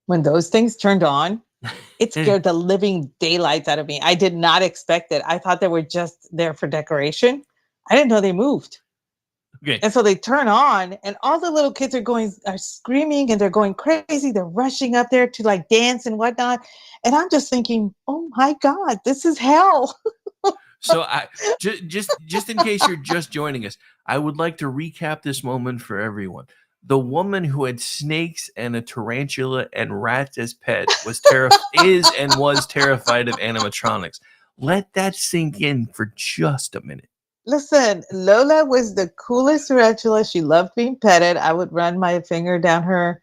When those things turned on, it scared the living daylights out of me. I did not expect it. I thought they were just there for decoration. I didn't know they moved. Okay. And so they turn on, and all the little kids are screaming, and they're going crazy. They're rushing up there to like dance and whatnot. And I'm just thinking, oh my God, this is hell. So just in case you're just joining us, I would like to recap this moment for everyone. The woman who had snakes and a tarantula and rats as pets was terrified of animatronics. Let that sink in for just a minute. Listen, Lola was the coolest tarantula. She loved being petted. I would run my finger down her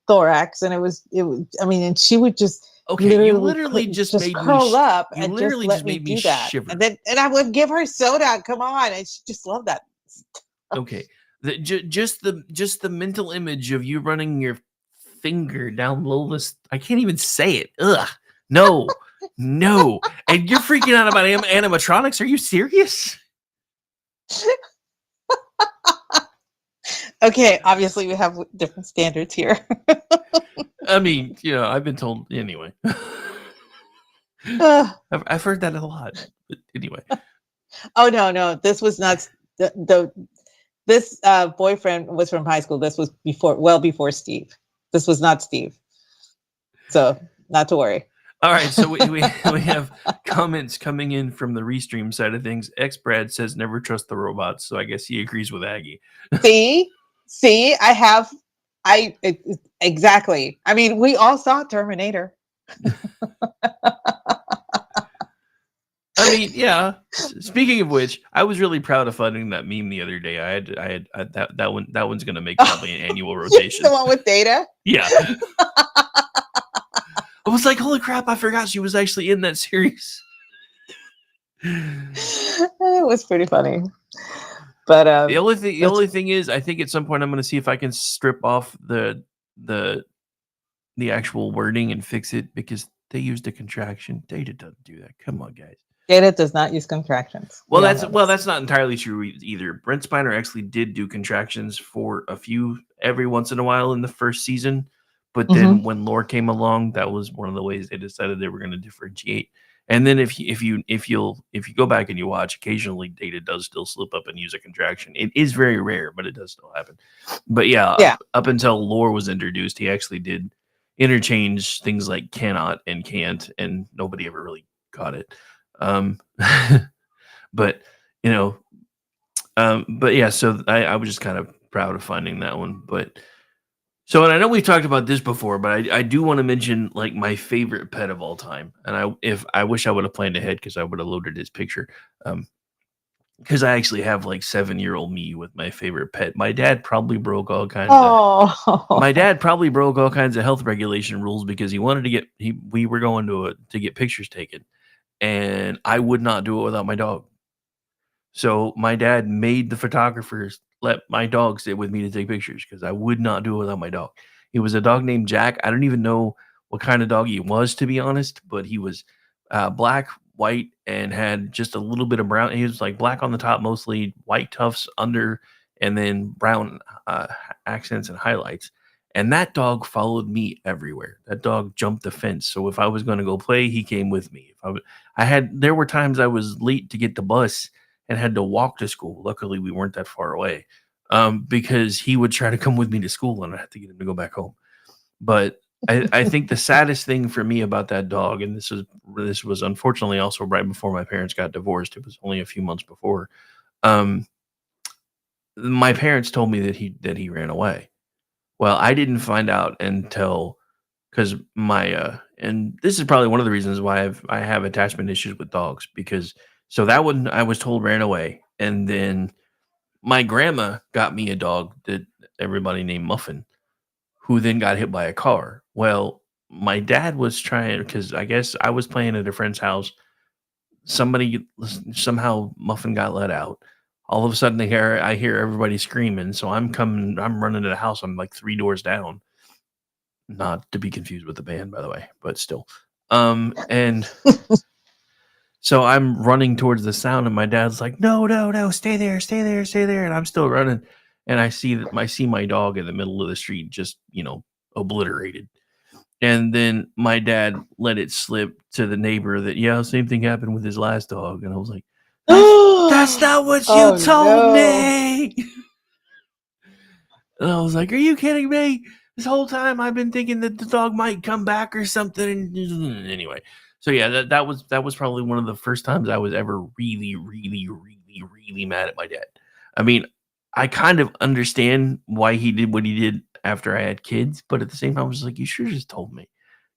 thorax, and it was. I mean, and she would just. Okay, you literally just made curl me up you and literally just let just me made me do that. shiver. And I would give her soda. Come on, and she just loved that. Okay, just the mental image of you running your finger down Lola's. I can't even say it. Ugh, no, and you're freaking out about animatronics. Are you serious? Okay, obviously we have different standards here. I mean, I've been told anyway. I've heard that a lot. But anyway. Oh no, this was not this boyfriend was from high school. This was well before Steve. This was not Steve. So not to worry. All right, so we have comments coming in from the Restream side of things. Brad says never trust the robots, so I guess he agrees with Aggie. See, exactly. I mean, we all saw Terminator. I mean, yeah. Speaking of which, I was really proud of finding that meme the other day. I that one. That one's gonna make probably an annual rotation. The one with Data. Yeah. I was like, holy crap! I forgot she was actually in that series. It was pretty funny. But The only thing is, I think at some point I'm going to see if I can strip off the actual wording and fix it because they used a contraction. Data doesn't do that. Come on, guys. Data does not use contractions. Well, that's not entirely true either. Brent Spiner actually did do contractions for a few every once in a while in the first season, but then when lore came along, that was one of the ways they decided they were going to differentiate. And then if you go back and you watch, occasionally Data does still slip up and use a contraction. It is very rare, but it does still happen. But yeah. Up until lore was introduced, he actually did interchange things like cannot and can't, and nobody ever really got it. But yeah, so I was just kind of proud of finding that one. But so, and I know we've talked about this before, but I do want to mention like my favorite pet of all time. And I wish I would have planned ahead because I would have loaded his picture. Because I actually have like 7-year-old me with my favorite pet. My dad probably broke all kinds of health regulation rules because he wanted to we were going to get pictures taken, and I would not do it without my dog. So my dad made the photographers let my dog sit with me to take pictures because I would not do it without my dog. It was a dog named Jack. I don't even know what kind of dog he was, to be honest, but he was black, white, and had just a little bit of brown. He was like black on the top, mostly white tufts under, and then brown accents and highlights. And that dog followed me everywhere. That dog jumped the fence. So if I was going to go play, he came with me. There were times I was late to get the bus and had to walk to school. Luckily, we weren't that far away because he would try to come with me to school and I had to get him to go back home. But I think the saddest thing for me about that dog, and this was unfortunately also right before my parents got divorced. It was only a few months before. My parents told me that he ran away. Well, I didn't find out until because and this is probably one of the reasons why I have attachment issues with dogs because. So that one I was told ran away. And then my grandma got me a dog that everybody named Muffin, who then got hit by a car. Well, my dad was trying, because I guess I was playing at a friend's house. Somehow Muffin got let out. All of a sudden I hear everybody screaming. So I'm running to the house. I'm like 3 doors down. Not to be confused with the band, by the way, but still. And so I'm running towards the sound, and my dad's like, no, stay there. And I'm still running. And I see my dog in the middle of the street, just, obliterated. And then my dad let it slip to the neighbor that, same thing happened with his last dog. And I was like, that's not what you told me. And I was like, are you kidding me? This whole time I've been thinking that the dog might come back or something. Anyway. So yeah, that was probably one of the first times I was ever really, really, really, really mad at my dad. I mean, I kind of understand why he did what he did after I had kids, but at the same time, I was like, you should have just told me,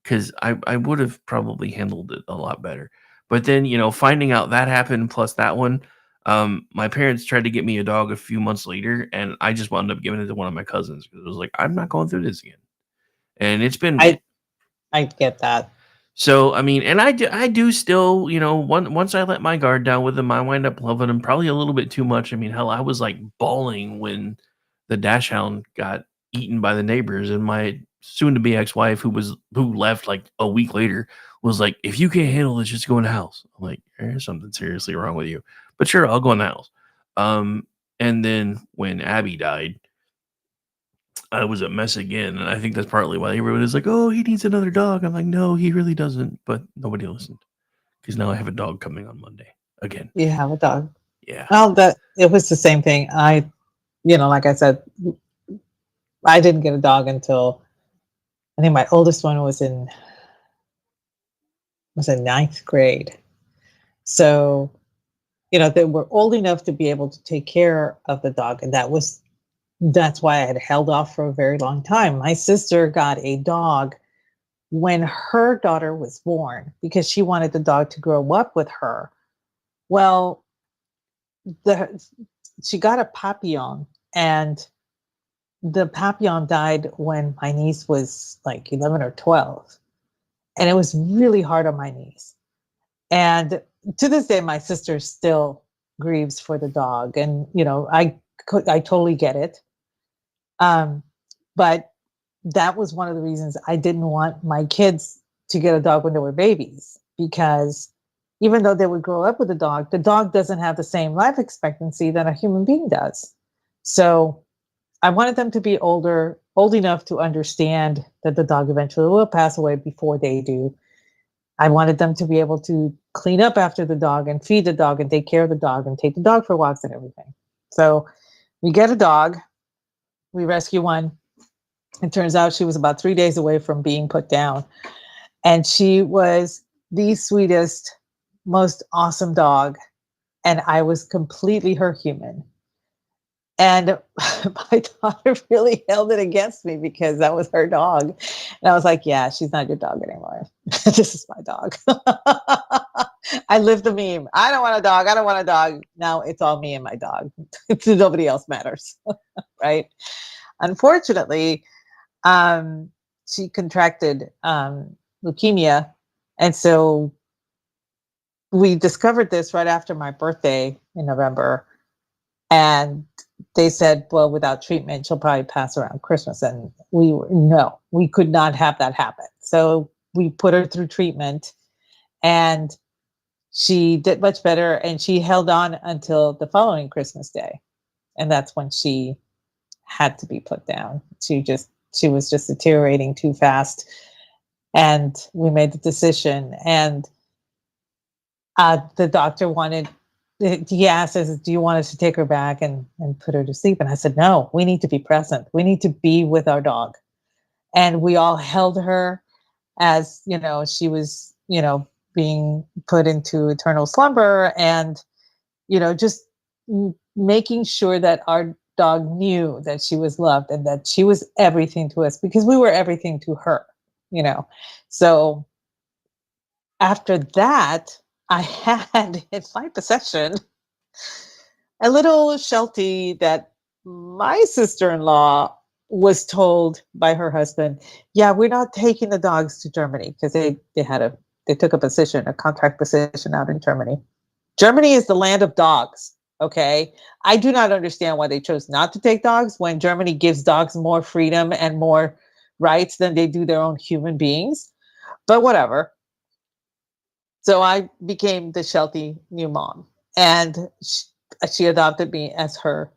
because I would have probably handled it a lot better. But then, finding out that happened, plus that one, my parents tried to get me a dog a few months later, and I just wound up giving it to one of my cousins because it was like, I'm not going through this again. And it's been. I get that. So, I mean, and I do still, once I let my guard down with him, I wind up loving him probably a little bit too much. I mean, hell, I was like bawling when the Dachshund got eaten by the neighbors, and my soon-to-be ex-wife, who left like a week later, was like, if you can't handle this, just go in the house. I'm like, there's something seriously wrong with you. But sure, I'll go in the house. And then when Abby died, I was a mess again, and I think that's partly why everyone is like, "Oh, he needs another dog." I'm like, "No, he really doesn't." But nobody listened because now I have a dog coming on Monday again. You have a dog. Yeah. Well, it was the same thing. Like I said, I didn't get a dog until I think my oldest one was in 9th grade. So, they were old enough to be able to take care of the dog, and that's why I had held off for a very long time. My sister got a dog when her daughter was born because she wanted the dog to grow up with her Well, she got a papillon, and the papillon died when my niece was like 11 or 12. And it was really hard on my niece. And to this day, my sister still grieves for the dog. And, I totally get it. But that was one of the reasons I didn't want my kids to get a dog when they were babies, because even though they would grow up with the dog doesn't have the same life expectancy that a human being does. So I wanted them to be old enough to understand that the dog eventually will pass away before they do. I wanted them to be able to clean up after the dog and feed the dog and take care of the dog and take the dog for walks and everything. So we get a dog, we rescue one. It turns out she was about 3 days away from being put down. And she was the sweetest, most awesome dog. And I was completely her human. And my daughter really held it against me because that was her dog. And I was like, yeah, she's not your dog anymore. This is my dog. I lived the meme. I don't want a dog. I don't want a dog. Now it's all me and my dog. Nobody else matters. Right. Unfortunately, she contracted leukemia. And so we discovered this right after my birthday in November. And they said, well, without treatment, she'll probably pass around Christmas. And we could not have that happen. So we put her through treatment, and she did much better. And she held on until the following Christmas Day. And that's when she had to be put down. She was just deteriorating too fast. And we made the decision. And the doctor he asked us, do you want us to take her back and put her to sleep? And I said, no, we need to be present. We need to be with our dog. And we all held her as, she was, being put into eternal slumber, and, just making sure that our dog knew that she was loved and that she was everything to us, because we were everything to her, So after that, I had in my possession a little Sheltie that my sister-in-law was told by her husband, yeah, we're not taking the dogs to Germany, because they took a contract position out in Germany. Germany is the land of dogs. Okay. I do not understand why they chose not to take dogs when Germany gives dogs more freedom and more rights than they do their own human beings, but whatever. So I became the Sheltie new mom, and she adopted me as her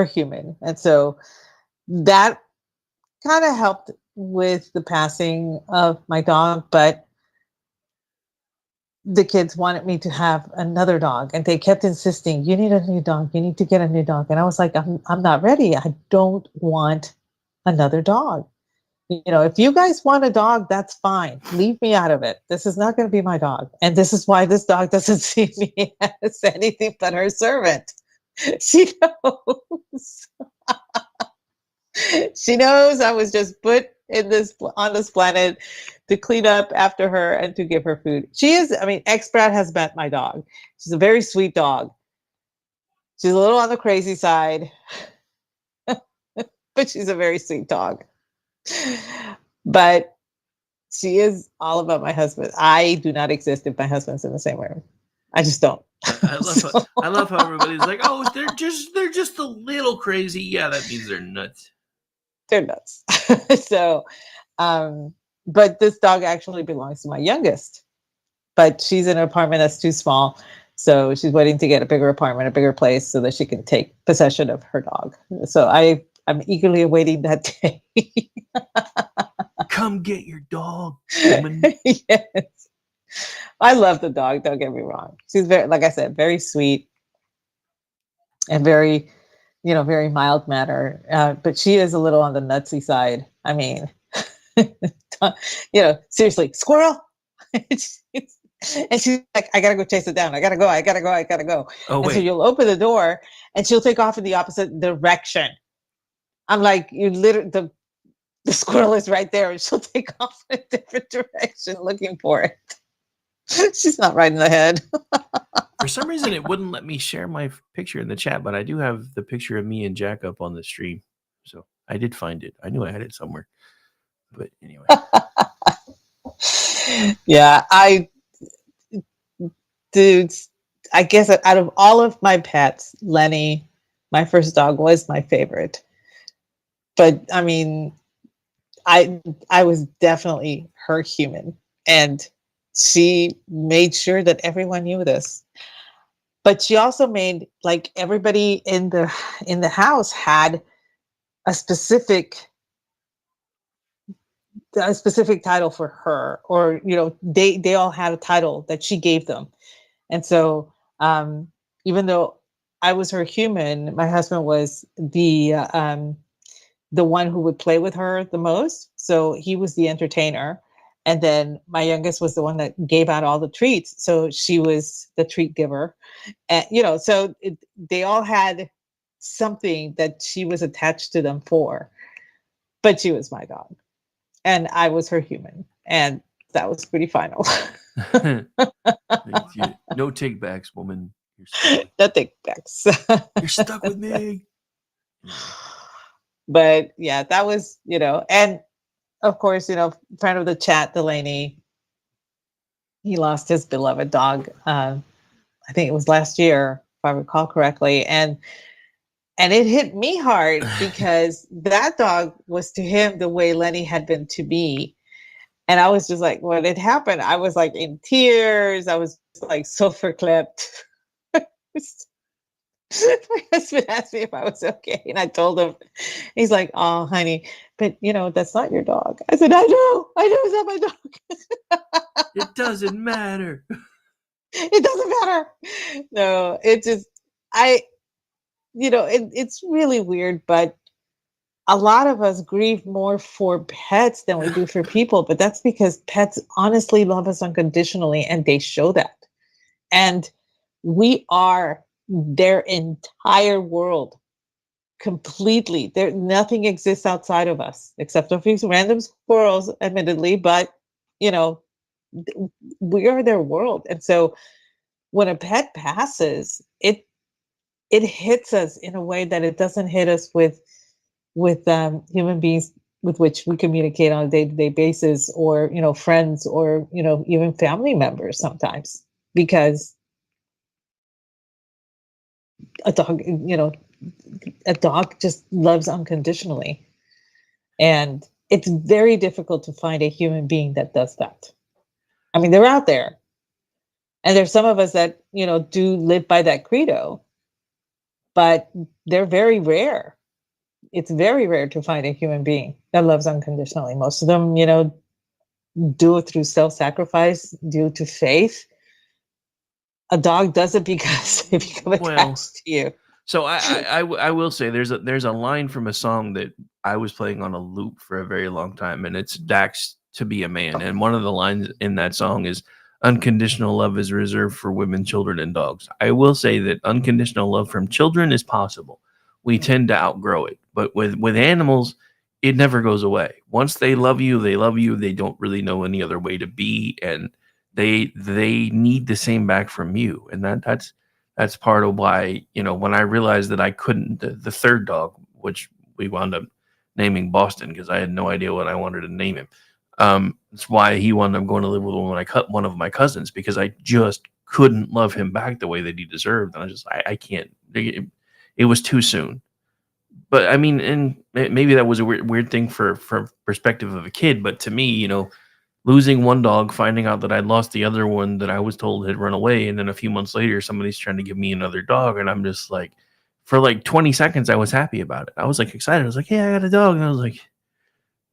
human. And so that kind of helped with the passing of my dog, but the kids wanted me to have another dog, and they kept insisting, you need a new dog, you need to get a new dog. And I was like, I'm not ready. I don't want another dog. If you guys want a dog, that's fine. Leave me out of it. This is not going to be my dog. And this is why this dog doesn't see me as anything but her servant. She knows. She knows I was just put on this planet to clean up after her and to give her food. X-Brat has met my dog. She's a very sweet dog. She's a little on the crazy side, but she's a very sweet dog. But she is all about my husband. I do not exist if my husband's in the same room. I just don't. I love how everybody's like, oh, they're just a little crazy. Yeah, that means they're nuts. They're nuts. So, but this dog actually belongs to my youngest, but she's in an apartment that's too small. So she's waiting to get a bigger apartment, a bigger place, so that she can take possession of her dog. So I'm eagerly awaiting that day. Come get your dog, woman. Yes. I love the dog, don't get me wrong. She's very, like I said, very sweet and very, very mild manner. But she is a little on the nutsy side. I mean, seriously, squirrel. And she's like, I gotta go chase it down. I gotta go. Oh, and wait. so you'll open the door and she'll take off in the opposite direction. I'm like, you literally, the squirrel is right there, and she'll take off in a different direction looking for it. She's not right in the head. For some reason, it wouldn't let me share my picture in the chat, but I do have the picture of me and Jack up on the stream. So I did find it. I knew I had it somewhere. But anyway. Yeah, dudes, I guess out of all of my pets, Lenny, my first dog, was my favorite. But I mean, I was definitely her human, and she made sure that everyone knew this. But she also made, like, everybody in the house had a specific title for her, or they all had a title that she gave them. And so, even though I was her human, my husband was the one who would play with her the most. So he was the entertainer. And then my youngest was the one that gave out all the treats. So she was the treat giver. And, so they all had something that she was attached to them for. But she was my dog. And I was her human. And that was pretty final. No take backs, woman. You're stuck No take backs. You're stuck with me. But yeah, that was, and of course, friend of the chat, Delaney, he lost his beloved dog. I think it was last year, if I recall correctly. And it hit me hard because that dog was to him the way Lenny had been to me. And I was just like, when it happened, I was like in tears. I was like so verklempt. My husband asked me if I was okay, and I told him. He's like, "Oh, honey, but that's not your dog." I said, "I know, it's not my dog." It doesn't matter. It doesn't matter. No, it just, it's really weird, but a lot of us grieve more for pets than we do for people, but that's because pets honestly love us unconditionally, and they show that. And we are their entire world completely. There, nothing exists outside of us except a few random squirrels, admittedly, but we are their world. And so when a pet passes, it hits us in a way that it doesn't hit us with human beings with which we communicate on a day-to-day basis, or friends, or even family members sometimes, because a dog just loves unconditionally. And it's very difficult to find a human being that does that. I mean, they're out there. And there's some of us that, do live by that credo, but they're very rare. It's very rare to find a human being that loves unconditionally. Most of them, do it through self-sacrifice, due to faith. A dog does it because they become attached to you. So I will say there's a line from a song that I was playing on a loop for a very long time, and it's Dax to Be a Man. And one of the lines in that song is, "Unconditional love is reserved for women, children, and dogs." I will say that unconditional love from children is possible. We tend to outgrow it, but with animals, it never goes away. Once they love you, they love you. They don't really know any other way to be, and they need the same back from you. And that's part of why, when I realized that I couldn't, the third dog, which we wound up naming Boston because I had no idea what I wanted to name him. That's why he wound up going to live with one of my cousins, because I just couldn't love him back the way that he deserved. And I can't. It was too soon. But I mean, and maybe that was a weird thing for perspective of a kid. But to me, losing one dog, finding out that I'd lost the other one that I was told had run away, and then a few months later, somebody's trying to give me another dog, and I'm just like, for like 20 seconds, I was happy about it. I was like excited. I was like, "Hey, I got a dog," and I was like,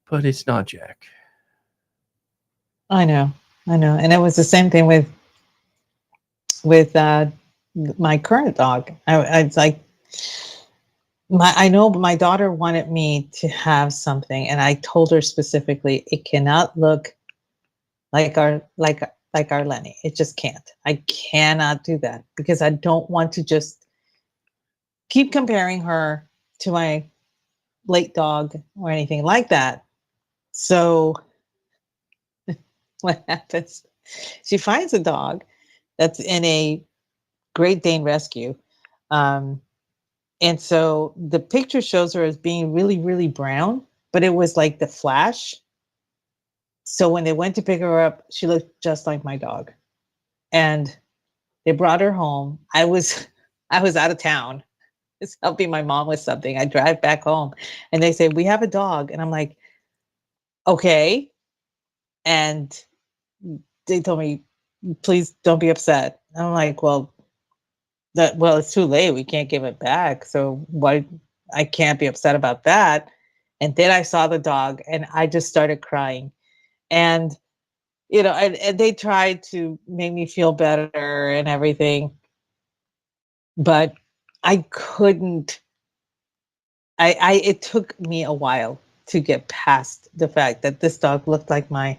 "But it's not Jack." I know, and it was the same thing with my current dog. It's like, I know my daughter wanted me to have something, and I told her specifically, it cannot look like our Lenny. It just can't. I cannot do that, because I don't want to just keep comparing her to my late dog or anything like that. So what happens? She finds a dog that's in a Great Dane Rescue. Um, and so the picture shows her as being really, really brown, but it was like the flash. So when they went to pick her up, she looked just like my dog. And they brought her home. I was out of town. Just helping my mom with something. I drive back home and they say, "We have a dog." And I'm like, "Okay." And they told me, "Please don't be upset." And I'm like, well, it's too late. We can't give it back. So why I can't be upset about that. And then I saw the dog and I just started crying. And and they tried to make me feel better and everything, but I couldn't. I it took me a while to get past the fact that this dog looked like my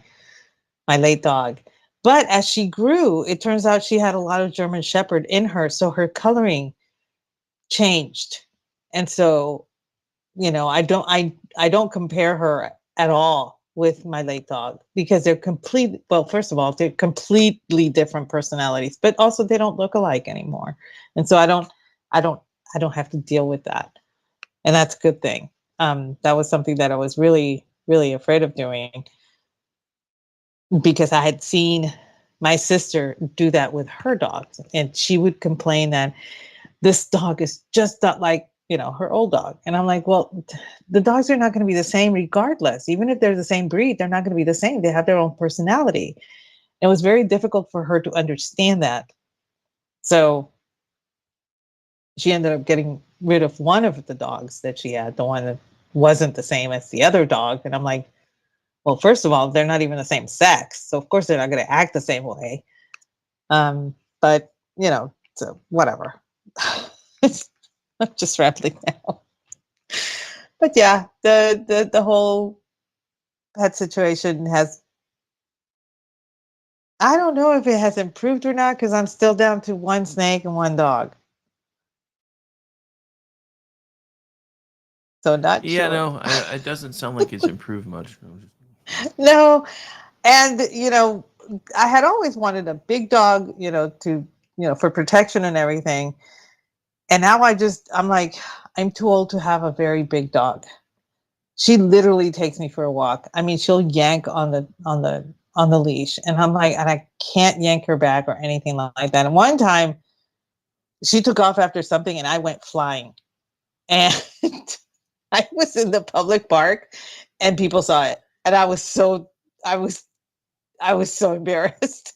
late dog. But as she grew, it turns out she had a lot of German Shepherd in her, so her coloring changed. And so, I don't compare her at all with my late dog because they're first of all, they're completely different personalities, but also they don't look alike anymore. And so I don't I don't have to deal with that. And that's a good thing. That was something that I was really, really afraid of doing because I had seen my sister do that with her dogs, and she would complain that this dog is just not like her old dog. And I'm like, well, the dogs are not going to be the same regardless. Even if they're the same breed, they're not going to be the same. They have their own personality. It was very difficult for her to understand that. So she ended up getting rid of one of the dogs that she had, the one that wasn't the same as the other dog. And I'm like, well, first of all, they're not even the same sex, so of course they're not going to act the same way. But so whatever. I'm just rambling now. But yeah, the whole pet situation has. I don't know if it has improved or not because I'm still down to one snake and one dog. So not Yeah, sure. no, it doesn't sound like it's improved much. No, and I had always wanted a big dog, for protection and everything. And now I'm like, I'm too old to have a very big dog. She literally takes me for a walk. I mean, she'll yank on the leash, and I'm like, and I can't yank her back or anything like that. And one time, she took off after something, and I went flying, and I was in the public park, and people saw it, and I was I was so embarrassed.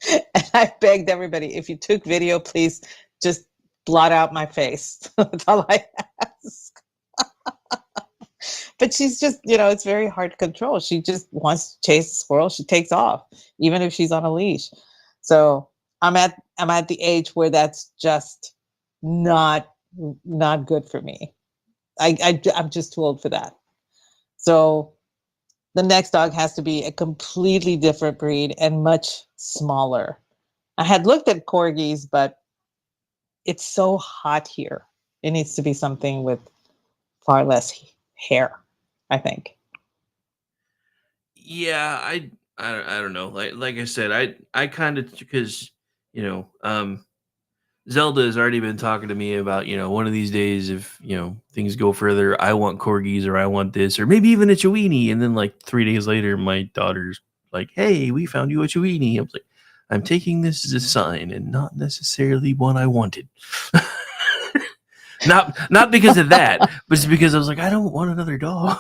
And I begged everybody, if you took video, please just blot out my face. That's all I ask. But she's just, it's very hard to control. She just wants to chase a squirrel. She takes off, even if she's on a leash. So I'm at the age where that's just not not good for me. I'm just too old for that. So the next dog has to be a completely different breed and much smaller. I had looked at corgis, but it's so hot here. It needs to be something with far less hair, I think. Yeah, I don't know. Like I said, I kind of because Zelda has already been talking to me about one of these days if things go further, I want corgis or I want this or maybe even a Chiweenie, and then like 3 days later, my daughter's like, "Hey, we found you a Chiweenie." I was like, "I'm taking this as a sign and not necessarily one I wanted." Not because of that, but it's because I was like, I don't want another dog.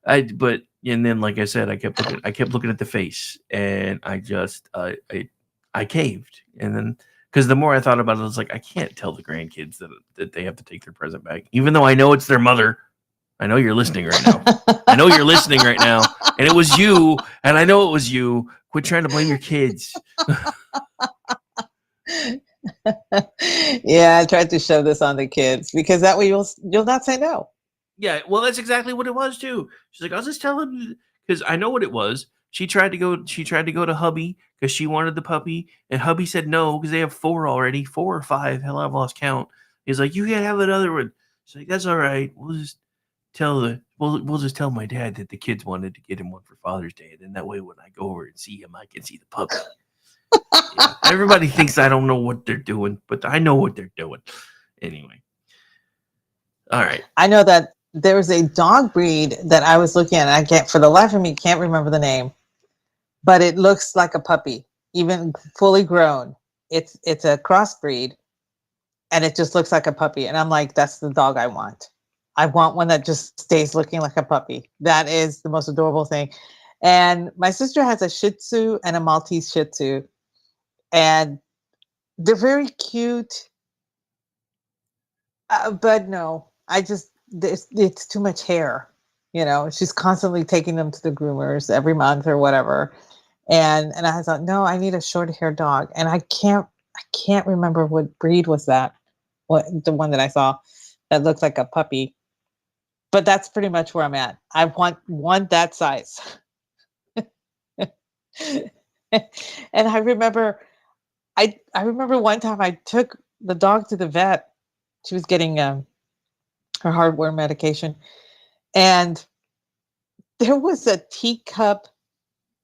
And then like I said, I kept looking at the face, and I just I caved. And then because the more I thought about it, I was like, I can't tell the grandkids that they have to take their present back, even though I know it's their mother. I know you're listening right now. I know you're listening right now, and it was you, and I know it was you. Quit trying to blame your kids. Yeah, I tried to shove this on the kids because that way you'll not say no. Yeah, well, that's exactly what it was too. She's like, I'll just tell him because I know what it was. She tried to go. She tried to go to hubby because she wanted the puppy, and hubby said no because they have 4 already, 4 or 5. Hell, I've lost count. He's like, you can't have another one. She's like, that's all right. We'll just tell my dad that the kids wanted to get him one for Father's Day, and then that way when I go over and see him, I can see the puppy. Yeah. Everybody thinks I don't know what they're doing, but I know what they're doing. Anyway. All right. I know that there was a dog breed that I was looking at, and I can't, for the life of me, can't remember the name, but it looks like a puppy, even fully grown. It's a crossbreed, and it just looks like a puppy. And I'm like, that's the dog I want. I want one that just stays looking like a puppy. That is the most adorable thing. And my sister has a Shih Tzu and a Maltese Shih Tzu, and they're very cute. But no, it's too much hair. You know, she's constantly taking them to the groomers every month or whatever. And I thought, no, I need a short haired dog. And I can't remember what breed was that. What the one that I saw that looked like a puppy. But that's pretty much where I'm at. I want one that size. And I remember one time I took the dog to the vet. She was getting her heartworm medication, and there was a teacup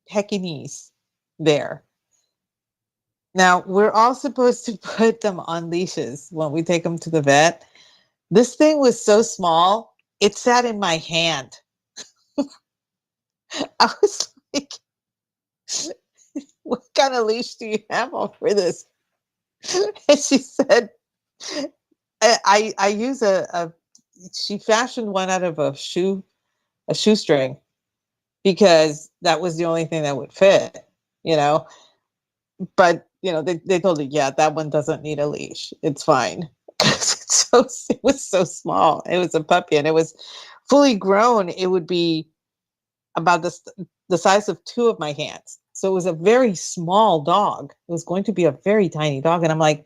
Pekingese there. Now we're all supposed to put them on leashes when we take them to the vet. This thing was so small, it sat in my hand. I was like, what kind of leash do you have on for this? And she said, I use she fashioned one out of a shoestring, because that was the only thing that would fit, you know. But they told her, yeah, that one doesn't need a leash. It's fine. 'Cause it was so small. It was a puppy, and it was fully grown. It would be about the size of two of my hands. So it was a very small dog. It was going to be a very tiny dog. And I'm like,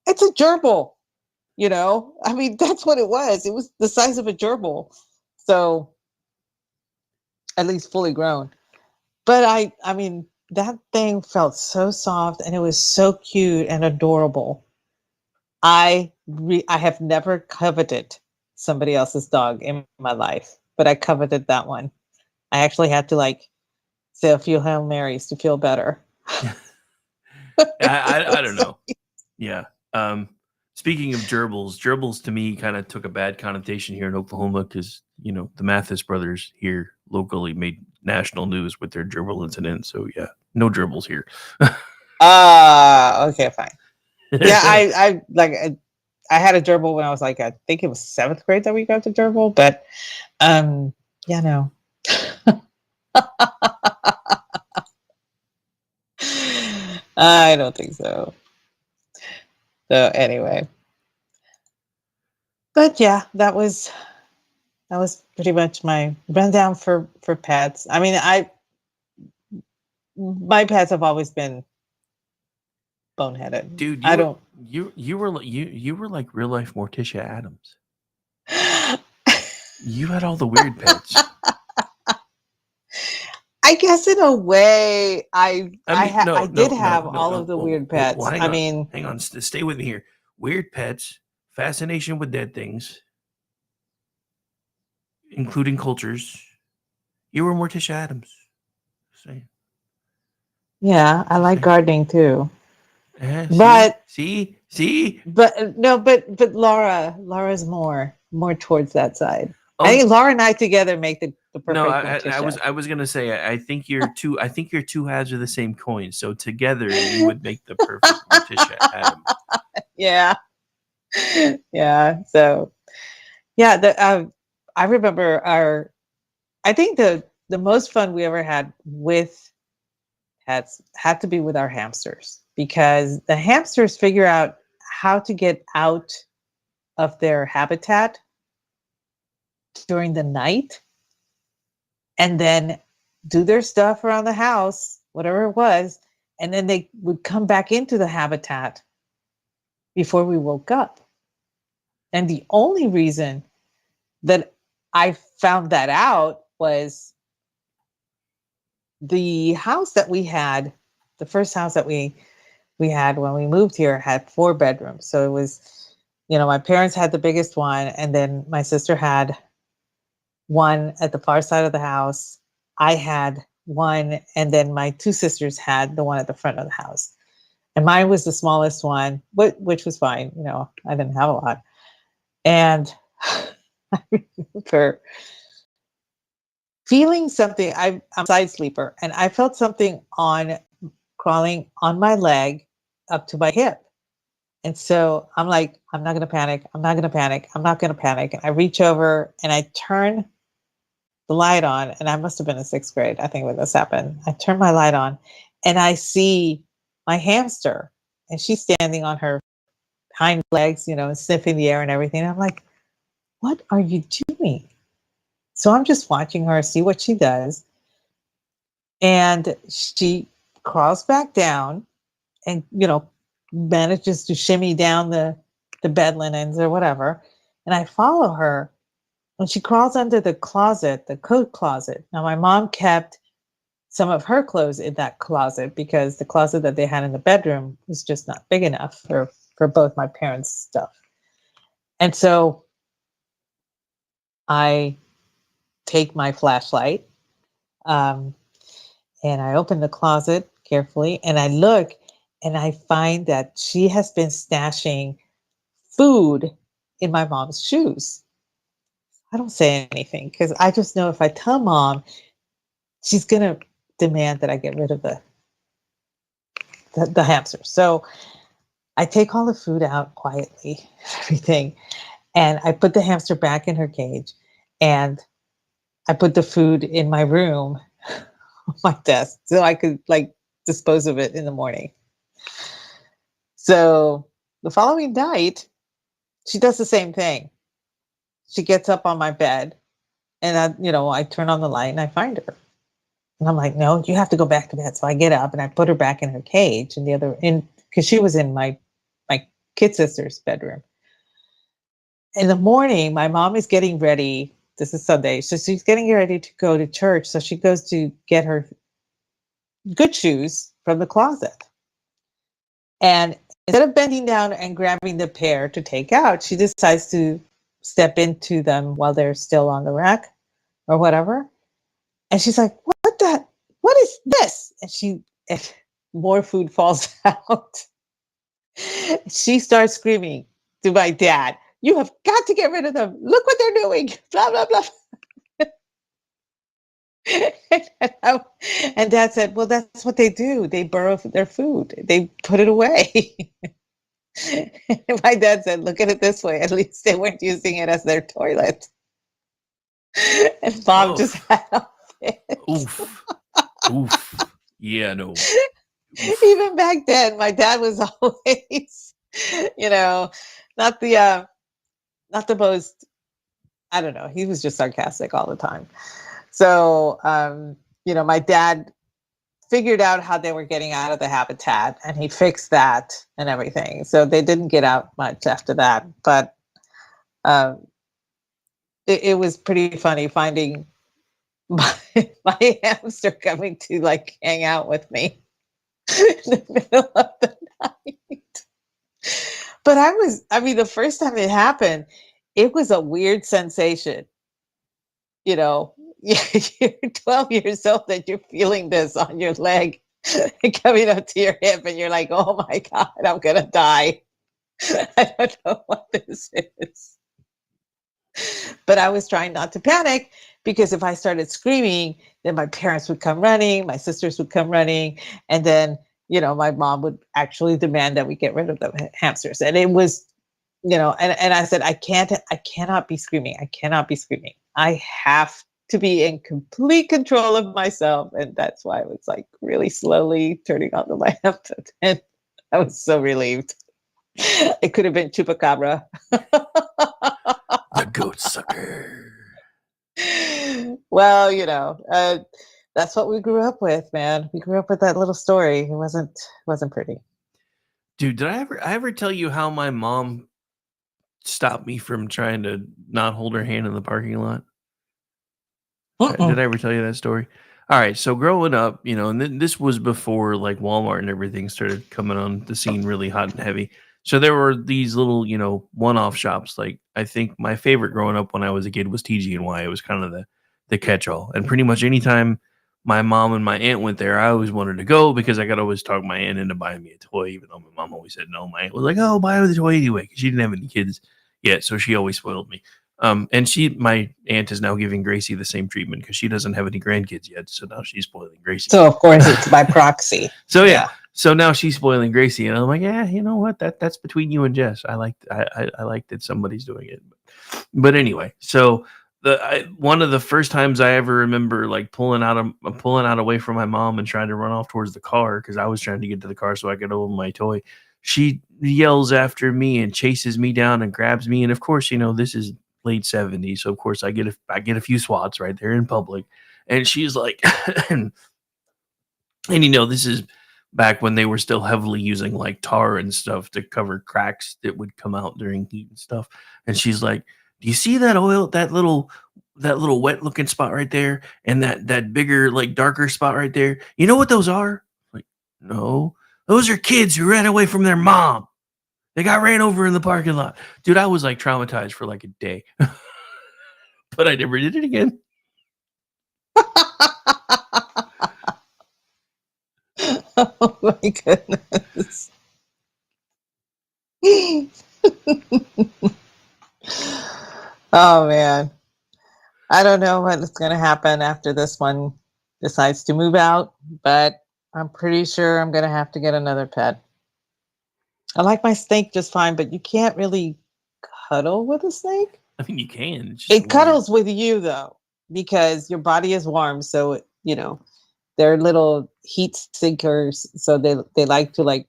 it's a gerbil, you know? I mean, that's what it was. It was the size of a gerbil. So at least fully grown. But I mean, that thing felt so soft, and it was so cute and adorable. I have never coveted somebody else's dog in my life, but I coveted that one. I actually had to like say a few Hail Marys to feel better. I don't know. Yeah. Speaking of gerbils to me kind of took a bad connotation here in Oklahoma because, the Mathis brothers here locally made national news with their gerbil incident. So, yeah, no gerbils here. Okay, fine. Yeah, I had a gerbil when I was like, I think it was 7th grade that we got the gerbil, but yeah, no. I don't think so. So anyway. But yeah, that was pretty much my rundown for pets. I mean, my pets have always been boneheaded. Dude, you were like real life Morticia Adams. You had all the weird pets. I guess in a way, I did have all of the weird pets. Well, hang on, stay with me here. Weird pets, fascination with dead things, including cultures. You were Morticia Adams. Saying. Yeah, I like gardening too. But see, but no, but Laura's more towards that side. Oh, I think Laura and I together make the perfect. No, I was gonna say I think your two halves are the same coin. So together you would make the perfect Morticia Adam. Yeah, yeah. So yeah, I remember I think the most fun we ever had with pets had to be with our hamsters, because the hamsters figure out how to get out of their habitat during the night and then do their stuff around the house, whatever it was, and then they would come back into the habitat before we woke up. And the only reason that I found that out was the house that we had, the first house that we had when we moved here had 4 bedrooms. So it was, my parents had the biggest one, and then my sister had one at the far side of the house. I had one, and then my two sisters had the one at the front of the house. And mine was the smallest one, which was fine. You know, I didn't have a lot. And I remember feeling something. I'm a side sleeper, and I felt something on crawling on my leg up to my hip. And so I'm like, I'm not going to panic. I'm not going to panic. I'm not going to panic. And I reach over and I turn the light on, and I must have been in sixth grade, I think, when this happened. I turn my light on and I see my hamster, and she's standing on her hind legs, you know, sniffing the air and everything. I'm like, what are you doing? So I'm just watching her, see what she does. And she crawls back down and, you know, manages to shimmy down the bed linens or whatever. And I follow her, and she crawls under the closet, the coat closet. Now, my mom kept some of her clothes in that closet because the closet that they had in the bedroom was just not big enough for both my parents' stuff. And so I take my flashlight, um, and I open the closet carefully, and I look, and I find that she has been stashing food in my mom's shoes. I don't say anything because I just know if I tell mom, she's gonna demand that I get rid of the hamster. So I take all the food out quietly, everything, and I put the hamster back in her cage, and I put the food in my room on my desk so I could like dispose of it in the morning. So the following night, she does the same thing. She gets up on my bed, and I turn on the light and I find her. And I'm like, no, you have to go back to bed. So I get up and I put her back in her cage because she was in my kid sister's bedroom. In the morning, my mom is getting ready. This is Sunday. So she's getting ready to go to church. So she goes to get her good shoes from the closet. And instead of bending down and grabbing the pair to take out, she decides to step into them while they're still on the rack or whatever. And she's like, what is this? And more food falls out. She starts screaming to my dad, you have got to get rid of them. Look what they're doing. Blah, blah, blah. And dad said, well, that's what they do. They burrow their food. They put it away. My dad said, look at it this way. At least they weren't using it as their toilet. And mom just had a fit. Oof. Oof. Yeah, no. Even back then, my dad was always, not the most, I don't know, he was just sarcastic all the time. So, my dad figured out how they were getting out of the habitat, and he fixed that and everything. So they didn't get out much after that. But it was pretty funny finding my hamster coming to like hang out with me in the middle of the night. But the first time it happened, it was a weird sensation. You're 12 years old and you're feeling this on your leg coming up to your hip, and you're like, oh my God, I'm going to die. I don't know what this is. But I was trying not to panic, because if I started screaming, then my parents would come running, my sisters would come running, and then, my mom would actually demand that we get rid of the hamsters. And it was, and I said, I cannot be screaming. I cannot be screaming. I have to be in complete control of myself. And that's why I was like really slowly turning on the lamp. And I was so relieved. It could have been Chupacabra. The goat sucker. Well, that's what we grew up with, man. We grew up with that little story. It wasn't pretty. Dude, did I ever tell you how my mom stopped me from trying to not hold her hand in the parking lot? Did I ever tell you that story? All right, so growing up, and this was before like Walmart and everything started coming on the scene really hot and heavy. So there were these little, one-off shops. Like, I think my favorite growing up when I was a kid was TG&Y. It was kind of the catch-all. And pretty much anytime my mom and my aunt went there, I always wanted to go because I could always talk my aunt into buying me a toy, even though my mom always said no. My aunt was like, "Oh, buy her the toy anyway," because she didn't have any kids yet, so she always spoiled me. And my aunt is now giving Gracie the same treatment because she doesn't have any grandkids yet, so now she's spoiling Gracie. So of course it's by proxy. So yeah. So now she's spoiling Gracie, and I'm like, yeah, you know what? That's between you and Jess. I like that somebody's doing it. But anyway, so one of the first times I ever remember like pulling out away from my mom and trying to run off towards the car because I was trying to get to the car so I could open my toy. She yells after me and chases me down and grabs me, and of course, this is late '70s, so of course I get a few swats right there in public, and she's like, and this is back when they were still heavily using like tar and stuff to cover cracks that would come out during heat and stuff. And she's like, "Do you see that oil, that little wet looking spot right there, and that bigger, like darker spot right there? You know what those are?" Like, "No, those are kids who ran away from their mom. They got ran over in the parking lot." Dude, I was like traumatized for like a day, but I never did it again. Oh my goodness. Oh man. I don't know what's going to happen after this one decides to move out, but I'm pretty sure I'm going to have to get another pet. I like my snake just fine, but you can't really cuddle with a snake. I mean, you can. It's just It cuddles with you though, because your body is warm. So, they're little heat seekers. So they like to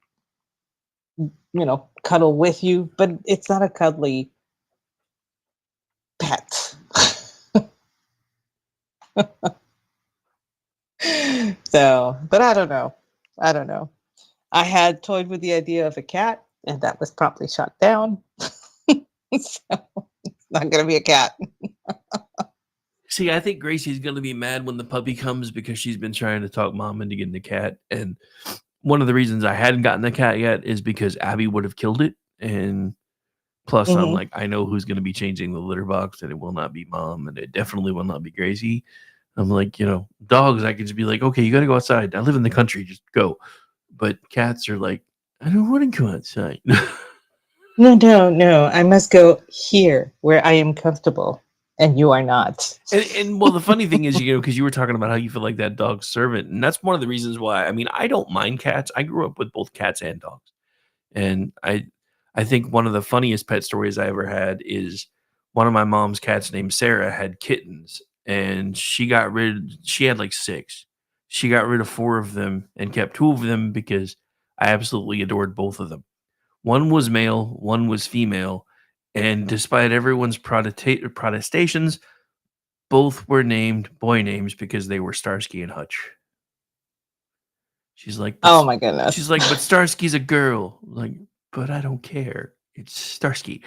cuddle with you, but it's not a cuddly pet. So, but I don't know. I had toyed with the idea of a cat, and that was promptly shot down. So it's not going to be a cat. See, I think Gracie's going to be mad when the puppy comes because she's been trying to talk mom into getting a cat. And one of the reasons I hadn't gotten a cat yet is because Abby would have killed it. And plus, I'm like, I know who's going to be changing the litter box, and it will not be mom, and it definitely will not be Gracie. I'm like, dogs, I could just be like, okay, you got to go outside. I live in the country, just go. But cats are like, I don't want to go outside. No. I must go here where I am comfortable, and you are not. And well, the funny thing is, because you were talking about how you feel like that dog's servant, and that's one of the reasons why. I mean, I don't mind cats. I grew up with both cats and dogs, and I think one of the funniest pet stories I ever had is one of my mom's cats named Sarah had kittens, and she had like 6. She got rid of 4 of them and kept 2 of them because I absolutely adored both of them. One was male, one was female, and despite everyone's protestations, both were named boy names because they were Starsky and Hutch. She's like, Oh my goodness. She's like, but Starsky's a girl. I'm like, but I don't care. It's Starsky.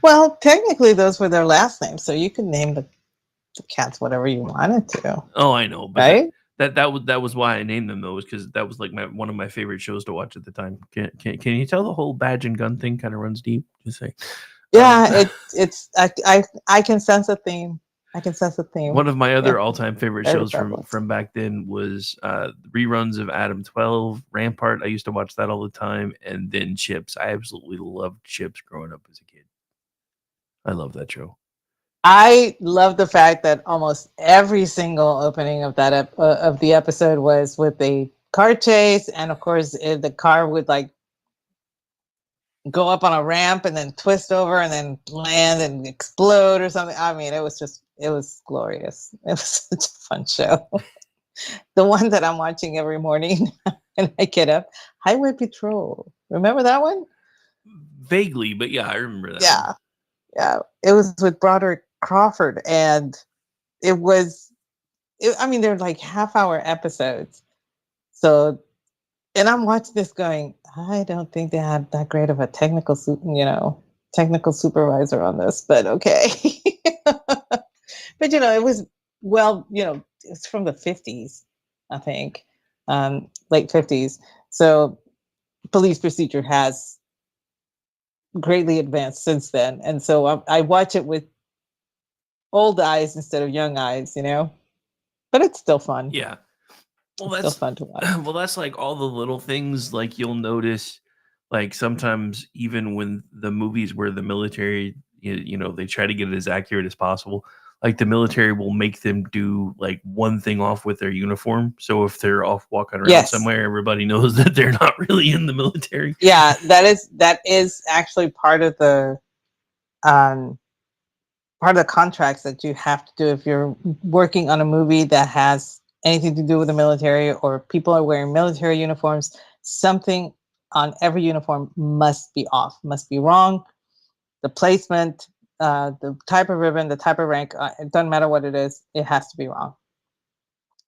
Well, technically, those were their last names, so you could name the cats whatever you wanted to. Oh, I know, but right? that was why I named them those, because that was like one of my favorite shows to watch at the time. Can you tell the whole badge and gun thing kind of runs deep? Just say, yeah, it's I can sense a theme. One of my other all-time favorite Very shows prevalent. from back then was reruns of Adam 12, Rampart. I used to watch that all the time, and then Chips. I absolutely loved Chips growing up as a kid. I love that show. I love the fact that almost every single opening of that of the episode was with a car chase, and of course the car would like go up on a ramp and then twist over and then land and explode or something. I mean, it was glorious. It was such a fun show. The one that I'm watching every morning when I get up, Highway Patrol. Remember that one? Vaguely, but yeah, I remember that. Yeah. It was with Broderick Crawford, and they're like half-hour episodes. So, and I'm watching this going, I don't think they had that great of a technical supervisor on this, but okay. But it was it's from the 50s, I think, late 50s. So police procedure has greatly advanced since then, and so I watch it with old eyes instead of young eyes, you know. But it's still fun. Yeah. Well, It's still that's fun to watch. well, that's like all the little things like you'll notice like sometimes even when the movies where the military they try to get it as accurate as possible. Like the military will make them do like one thing off with their uniform. So if they're off walking around Yes. somewhere, everybody knows that they're not really in the military. Yeah, that is actually um part of the contracts that you have to do if you're working on a movie that has anything to do with the military or people are wearing military uniforms. Something on every uniform must be off, must be wrong. The placement, the type of ribbon, the type of rank, it doesn't matter what it is, it has to be wrong.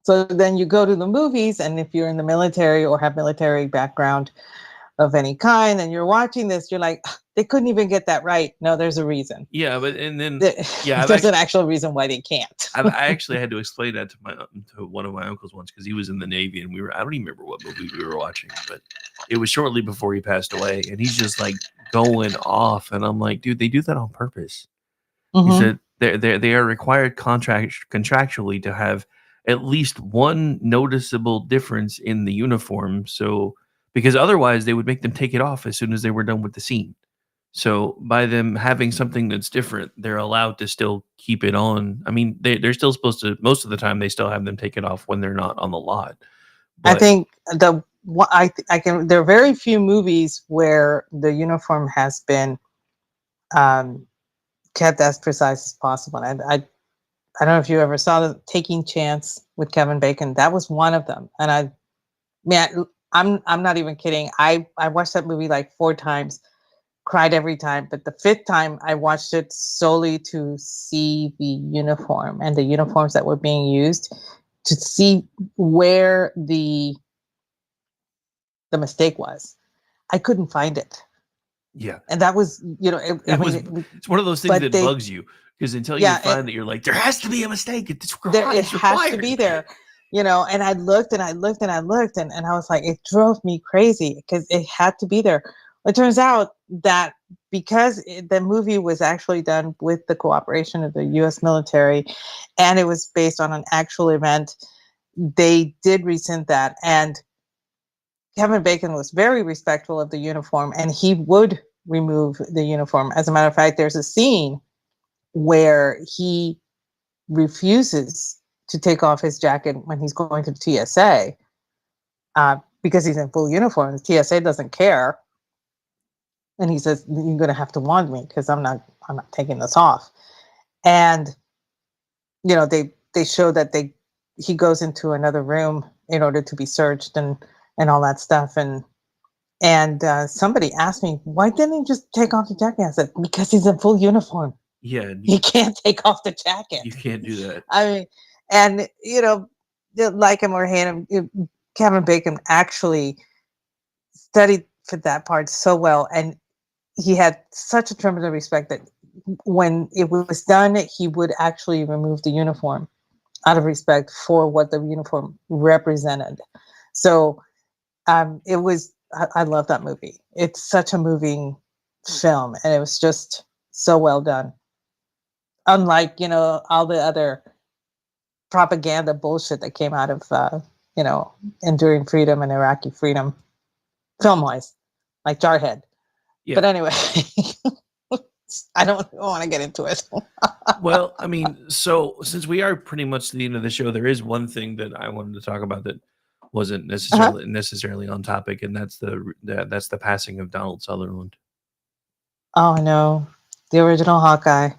So then you go to the movies, and if you're in the military or have military background of any kind, and you're watching this, you're like, they couldn't even get that right. No, there's a reason. Yeah, but and then There's an actual reason why they can't. I actually had to explain that to one of my uncles once because he was in the Navy and I don't even remember what movie we were watching, but it was shortly before he passed away, and he's just like going off, and I'm like, dude, they do that on purpose. He said they are required contractually to have at least one noticeable difference in the uniform, so because otherwise they would make them take it off as soon as they were done with the scene. So by them having something that's different, they're allowed to still keep it on. I mean, they're still supposed to. Most of the time, they still have them take it off when they're not on the lot. I But think I can. There are very few movies where the uniform has been um, kept as precise as possible. And I don't know if you ever saw the Taking Chance with Kevin Bacon. That was one of them. And I'm not even kidding. I watched that movie like 4 times, cried every time. But the 5th time I watched it solely to see the uniform and the uniforms that were being used, to see where the mistake was. I couldn't find it. yeah, And that was, it's one of those things that bugs you because until you find that, you're like, there has to be a mistake. It has to be there, and I looked and I looked and I looked and I was like, it drove me crazy because it had to be there. It turns out that because the movie was actually done with the cooperation of the U.S. military and it was based on an actual event, they did rescind that. And Kevin Bacon was very respectful of the uniform and he would remove the uniform. As a matter of fact, there's a scene where he refuses to take off his jacket when he's going to the TSA because he's in full uniform. The TSA doesn't care. And he says, you're going to have to wand me because I'm not taking this off. And, they show that he goes into another room in order to be searched and all that stuff. And somebody asked me, why didn't he just take off the jacket? I said, because he's in full uniform. Yeah. He can't take off the jacket. You can't do that. I mean, and, like him or hate him, Kevin Bacon actually studied for that part so well. And he had such a tremendous respect that when it was done, he would actually remove the uniform out of respect for what the uniform represented. So it was, I love that movie. It's such a moving film and it was just so well done. Unlike, all the other propaganda bullshit that came out of, Enduring Freedom and Iraqi Freedom film-wise, like Jarhead. Yeah. But anyway, I don't want to get into it. Well, I mean, so since we are pretty much to the end of the show, there is one thing that I wanted to talk about that wasn't necessarily on topic, and that's the passing of Donald Sutherland. Oh no, the original Hawkeye.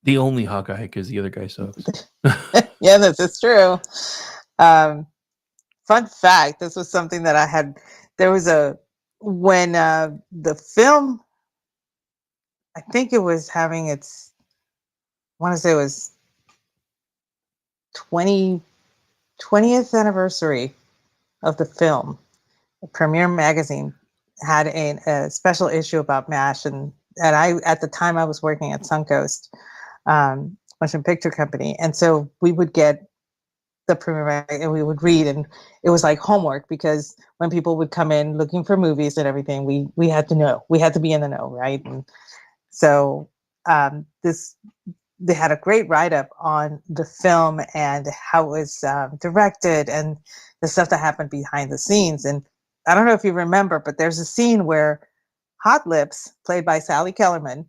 The only Hawkeye, because the other guy sucks. Yeah, this is true. Fun fact: this was something that I had. There was when the film, I think it was having its, I want to say it was 20th anniversary of the film. Premiere Magazine had a special issue about MASH, and I, at the time, I was working at Suncoast Motion Picture Company, and so we would get the Premiere and we would read, and it was like homework because when people would come in looking for movies and everything, we had to know, we had to be in the know, right? And so this they had a great write-up on the film and how it was directed and the stuff that happened behind the scenes. And I don't know if you remember, but there's a scene where Hot Lips, played by Sally Kellerman,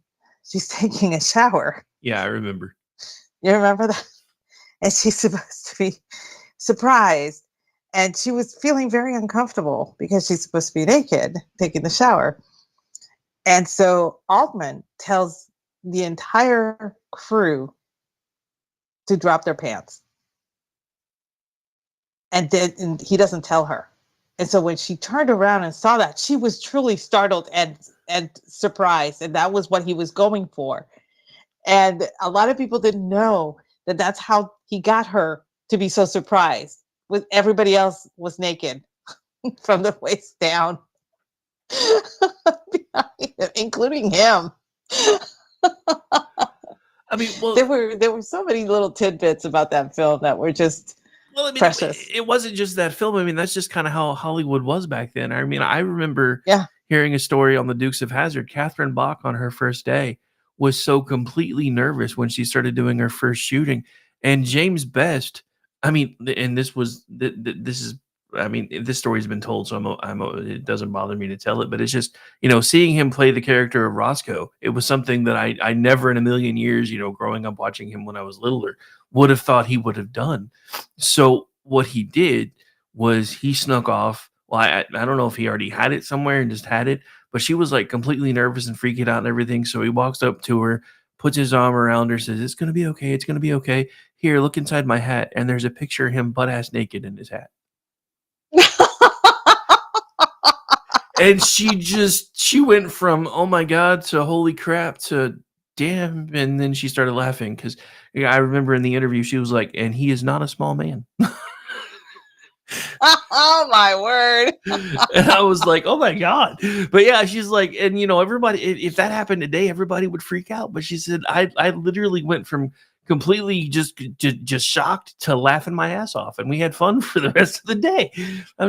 she's taking a shower. Yeah, I remember. You remember that? And she's supposed to be surprised. And she was feeling very uncomfortable because she's supposed to be naked taking the shower. And so Altman tells the entire crew to drop their pants. And he doesn't tell her. And so when she turned around and saw that, she was truly startled and surprised. And that was what he was going for. And a lot of people didn't know that that's how he got her to be so surprised. With everybody else was naked from the waist down, including him. I mean, well, there were so many little tidbits about that film that were just precious. It wasn't just that film. I mean, that's just kind of how Hollywood was back then. I mean, I remember hearing a story on the Dukes of Hazzard. Catherine Bach on her first day was so completely nervous when she started doing her first shooting. And James Best, I mean, and this is, I mean, this story's been told, so it doesn't bother me to tell it, but it's just, seeing him play the character of Roscoe, it was something that I never in a million years, growing up watching him when I was littler, would have thought he would have done. So what he did was he snuck off. Well, I don't know if he already had it somewhere and just had it, but she was like completely nervous and freaking out and everything. So he walks up to her, puts his arm around her, says, "It's going to be okay. It's going to be okay. Here, look inside my hat." And there's a picture of him butt-ass naked in his hat. And she went from, "Oh my God," to "Holy crap," to "Damn." And then she started laughing because I remember in the interview, she was like, "And he is not a small man." Oh my word. And I was like, "Oh my God." But yeah, she's like, and everybody, if that happened today, everybody would freak out. But she said, I literally went from completely just shocked to laughing my ass off. And we had fun for the rest of the day. I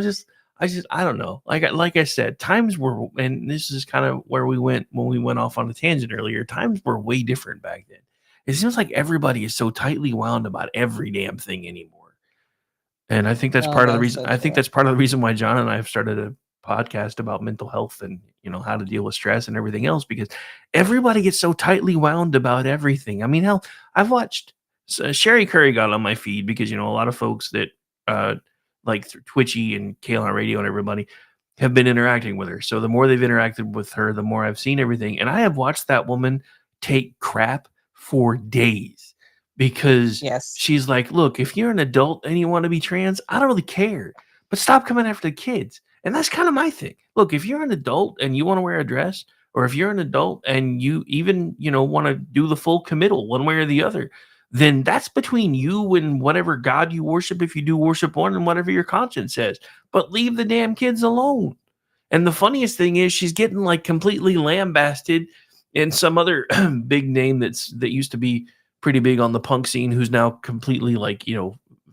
don't know. Like I said, times were, and this is kind of where we went when we went off on a tangent earlier. Times were way different back then. It seems like everybody is so tightly wound about every damn thing anymore. And I think that's part of the reason. I think that's part of the reason why John and I have started a podcast about mental health and how to deal with stress and everything else, because everybody gets so tightly wound about everything. I mean, hell, I've watched Sherry Curry got on my feed because a lot of folks that like through Twitchy and Kale on Radio and everybody have been interacting with her. So the more they've interacted with her, the more I've seen everything. And I have watched that woman take crap for days. Because she's like, "Look, if you're an adult and you want to be trans, I don't really care. But stop coming after the kids." And that's kind of my thing. Look, if you're an adult and you want to wear a dress, or if you're an adult and you even, want to do the full committal one way or the other, then that's between you and whatever God you worship, if you do worship one, and whatever your conscience says. But leave the damn kids alone. And the funniest thing is she's getting like completely lambasted in some other big name that used to be pretty big on the punk scene, who's now completely like,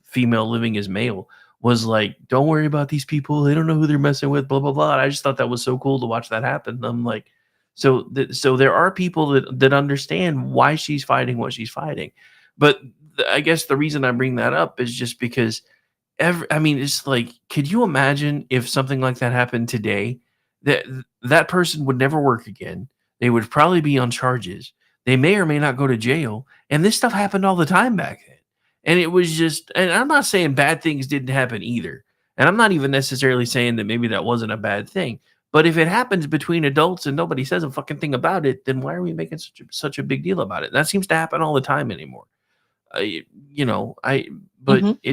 female living as male, was like, "Don't worry about these people. They don't know who they're messing with, blah, blah, blah." And I just thought that was so cool to watch that happen. I'm like, so there are people that understand why she's fighting what she's fighting. But I guess the reason I bring that up is just because it's like, could you imagine if something like that happened today, that person would never work again. They would probably be on charges. They may or may not go to jail. And this stuff happened all the time back then. And it was just, and I'm not saying bad things didn't happen either. And I'm not even necessarily saying that maybe that wasn't a bad thing. But if it happens between adults and nobody says a fucking thing about it, then why are we making such a big deal about it? That seems to happen all the time anymore. It's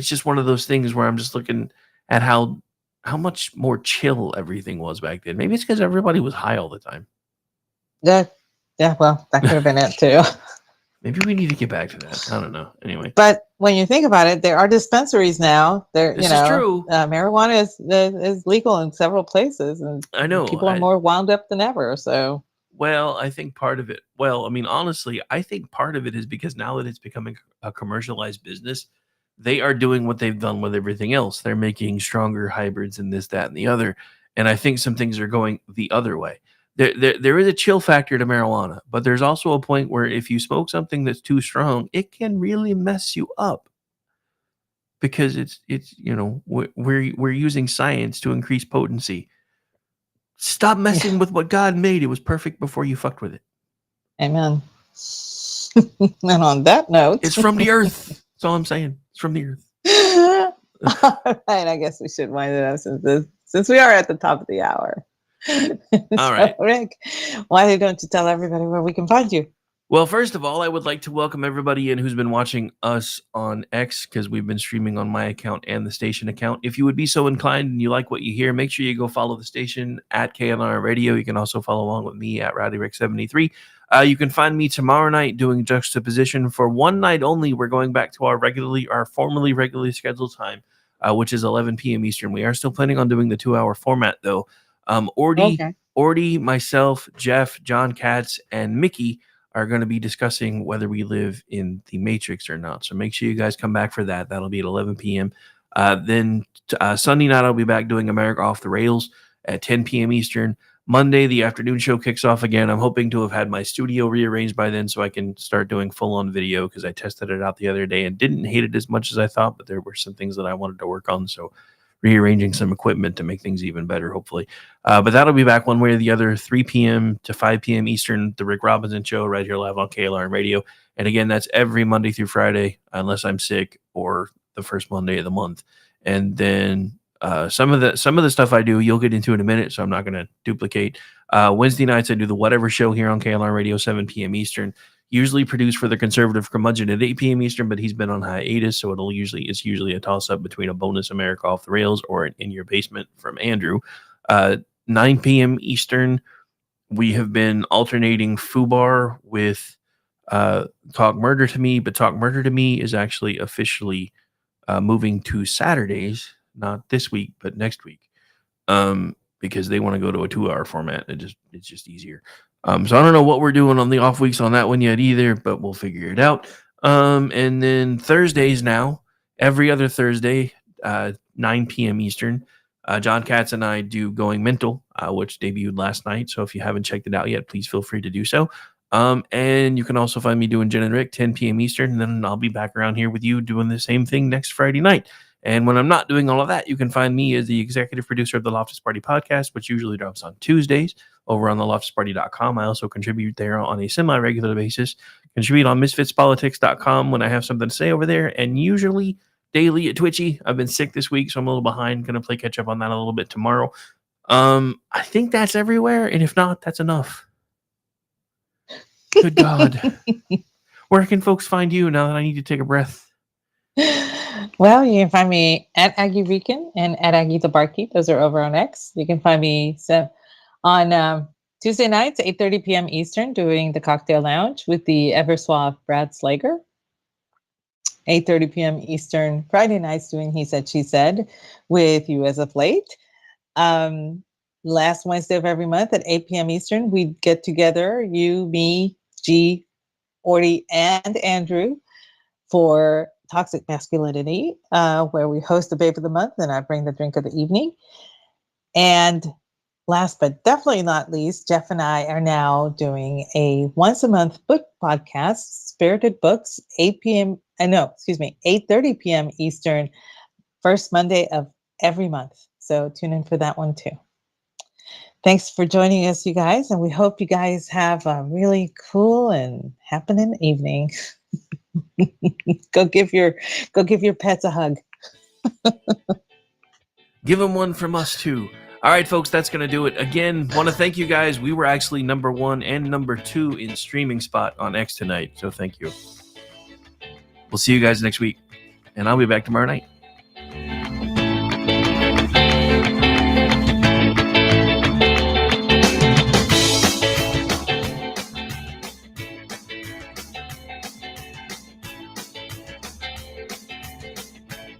just one of those things where I'm just looking at how much more chill everything was back then. Maybe it's because everybody was high all the time. Yeah, well, that could have been it too. Maybe we need to get back to that. I don't know. Anyway, but when you think about it, there are dispensaries now. This is true. Marijuana is legal in several places, and I know people are more wound up than ever. So, well, I think part of it. Well, I mean, honestly, I think part of it is because now that it's becoming a commercialized business, they are doing what they've done with everything else. They're making stronger hybrids and this, that, and the other. And I think some things are going the other way. there is a chill factor to marijuana, but there's also a point where if you smoke something that's too strong, it can really mess you up because it's we're using science to increase potency. Stop messing with what God made. It was perfect before you fucked with it. Amen. And on that note, It's from the earth. That's all I'm saying. It's from the earth. all right, I guess we should wind it up since we are at the top of the hour. All right. Rick, why don't you tell everybody where we can find you? Well, first of all, I would like to welcome everybody in who's been watching us on X, because we've been streaming on my account and the station account. If you would be so inclined and you like what you hear, make sure you go follow the station at KNR Radio. You can also follow along with me at RowdyRick73. You can find me tomorrow night doing Juxtaposition for one night only. We're going back to our formerly regularly scheduled time, which is 11 p.m. Eastern. We are still planning on doing the 2-hour format, though. Ordy, myself, Jeff, John Katz, and Mickey are going to be discussing whether we live in the Matrix or not. So make sure you guys come back for that. That'll be at 11 p.m. Then Sunday night, I'll be back doing America Off the Rails at 10 p.m. Eastern. Monday, the afternoon show kicks off again. I'm hoping to have had my studio rearranged by then so I can start doing full-on video, because I tested it out the other day and didn't hate it as much as I thought, but there were some things that I wanted to work on. So rearranging some equipment to make things even better, hopefully. But that'll be back one way or the other, 3 p.m. to 5 p.m. Eastern, the Rick Robinson Show, right here live on KLRN Radio. And again, that's every Monday through Friday, unless I'm sick, or the first Monday of the month. And then some of the stuff I do, you'll get into in a minute, so I'm not going to duplicate. Wednesday nights, I do the Whatever Show here on KLRN Radio, 7 p.m. Eastern. Usually produced for the conservative curmudgeon at 8 p.m. Eastern, but he's been on hiatus, so it's usually a toss-up between a bonus America Off the Rails or an In Your Basement from Andrew. 9 p.m. Eastern, we have been alternating FUBAR with Talk Murder to Me, but Talk Murder to Me is actually officially moving to Saturdays, not this week, but next week, because they want to go to a 2-hour format. It's just easier. So I don't know what we're doing on the off weeks on that one yet either, but we'll figure it out. And then Thursdays now, every other Thursday, 9 p.m. Eastern, John Katz and I do Going Mental, which debuted last night. So if you haven't checked it out yet, please feel free to do so. And you can also find me doing Jen and Rick, 10 p.m. Eastern, and then I'll be back around here with you doing the same thing next Friday night. And when I'm not doing all of that, you can find me as the executive producer of the Loftus Party podcast, which usually drops on Tuesdays over on theloftusparty.com. I also contribute there on a semi-regular basis. Contribute on misfitspolitics.com when I have something to say over there, and usually daily at Twitchy. I've been sick this week, so I'm a little behind. Going to play catch up on that a little bit tomorrow. I think that's everywhere, and if not, that's enough. Good God. Where can folks find you now that I need to take a breath? Well, you can find me at Aggie Rican and at Aggie the Barkeep. Those are over on X. You can find me on Tuesday nights, 8:30 p.m. Eastern, doing the Cocktail Lounge with the ever suave Brad Slager. 8:30 p.m. Eastern, Friday nights, doing He Said, She Said with You As of Late. Last Wednesday of every month at 8 p.m. Eastern, we get together, you, me, G, Orty, and Andrew, for Toxic Masculinity, where we host the Babe of the Month and I bring the drink of the evening. And last but definitely not least, Jeff and I are now doing a once a month book podcast, Spirited Books, 8:30 p.m. Eastern, first Monday of every month. So tune in for that one too. Thanks for joining us, you guys, and we hope you guys have a really cool and happening evening. Go give your pets a hug. Give them one from us too. All right, folks, that's going to do it. Again, want to thank you guys. We were actually number 1 and number 2 in streaming spot on X tonight, so thank you. We'll see you guys next week, and I'll be back tomorrow night.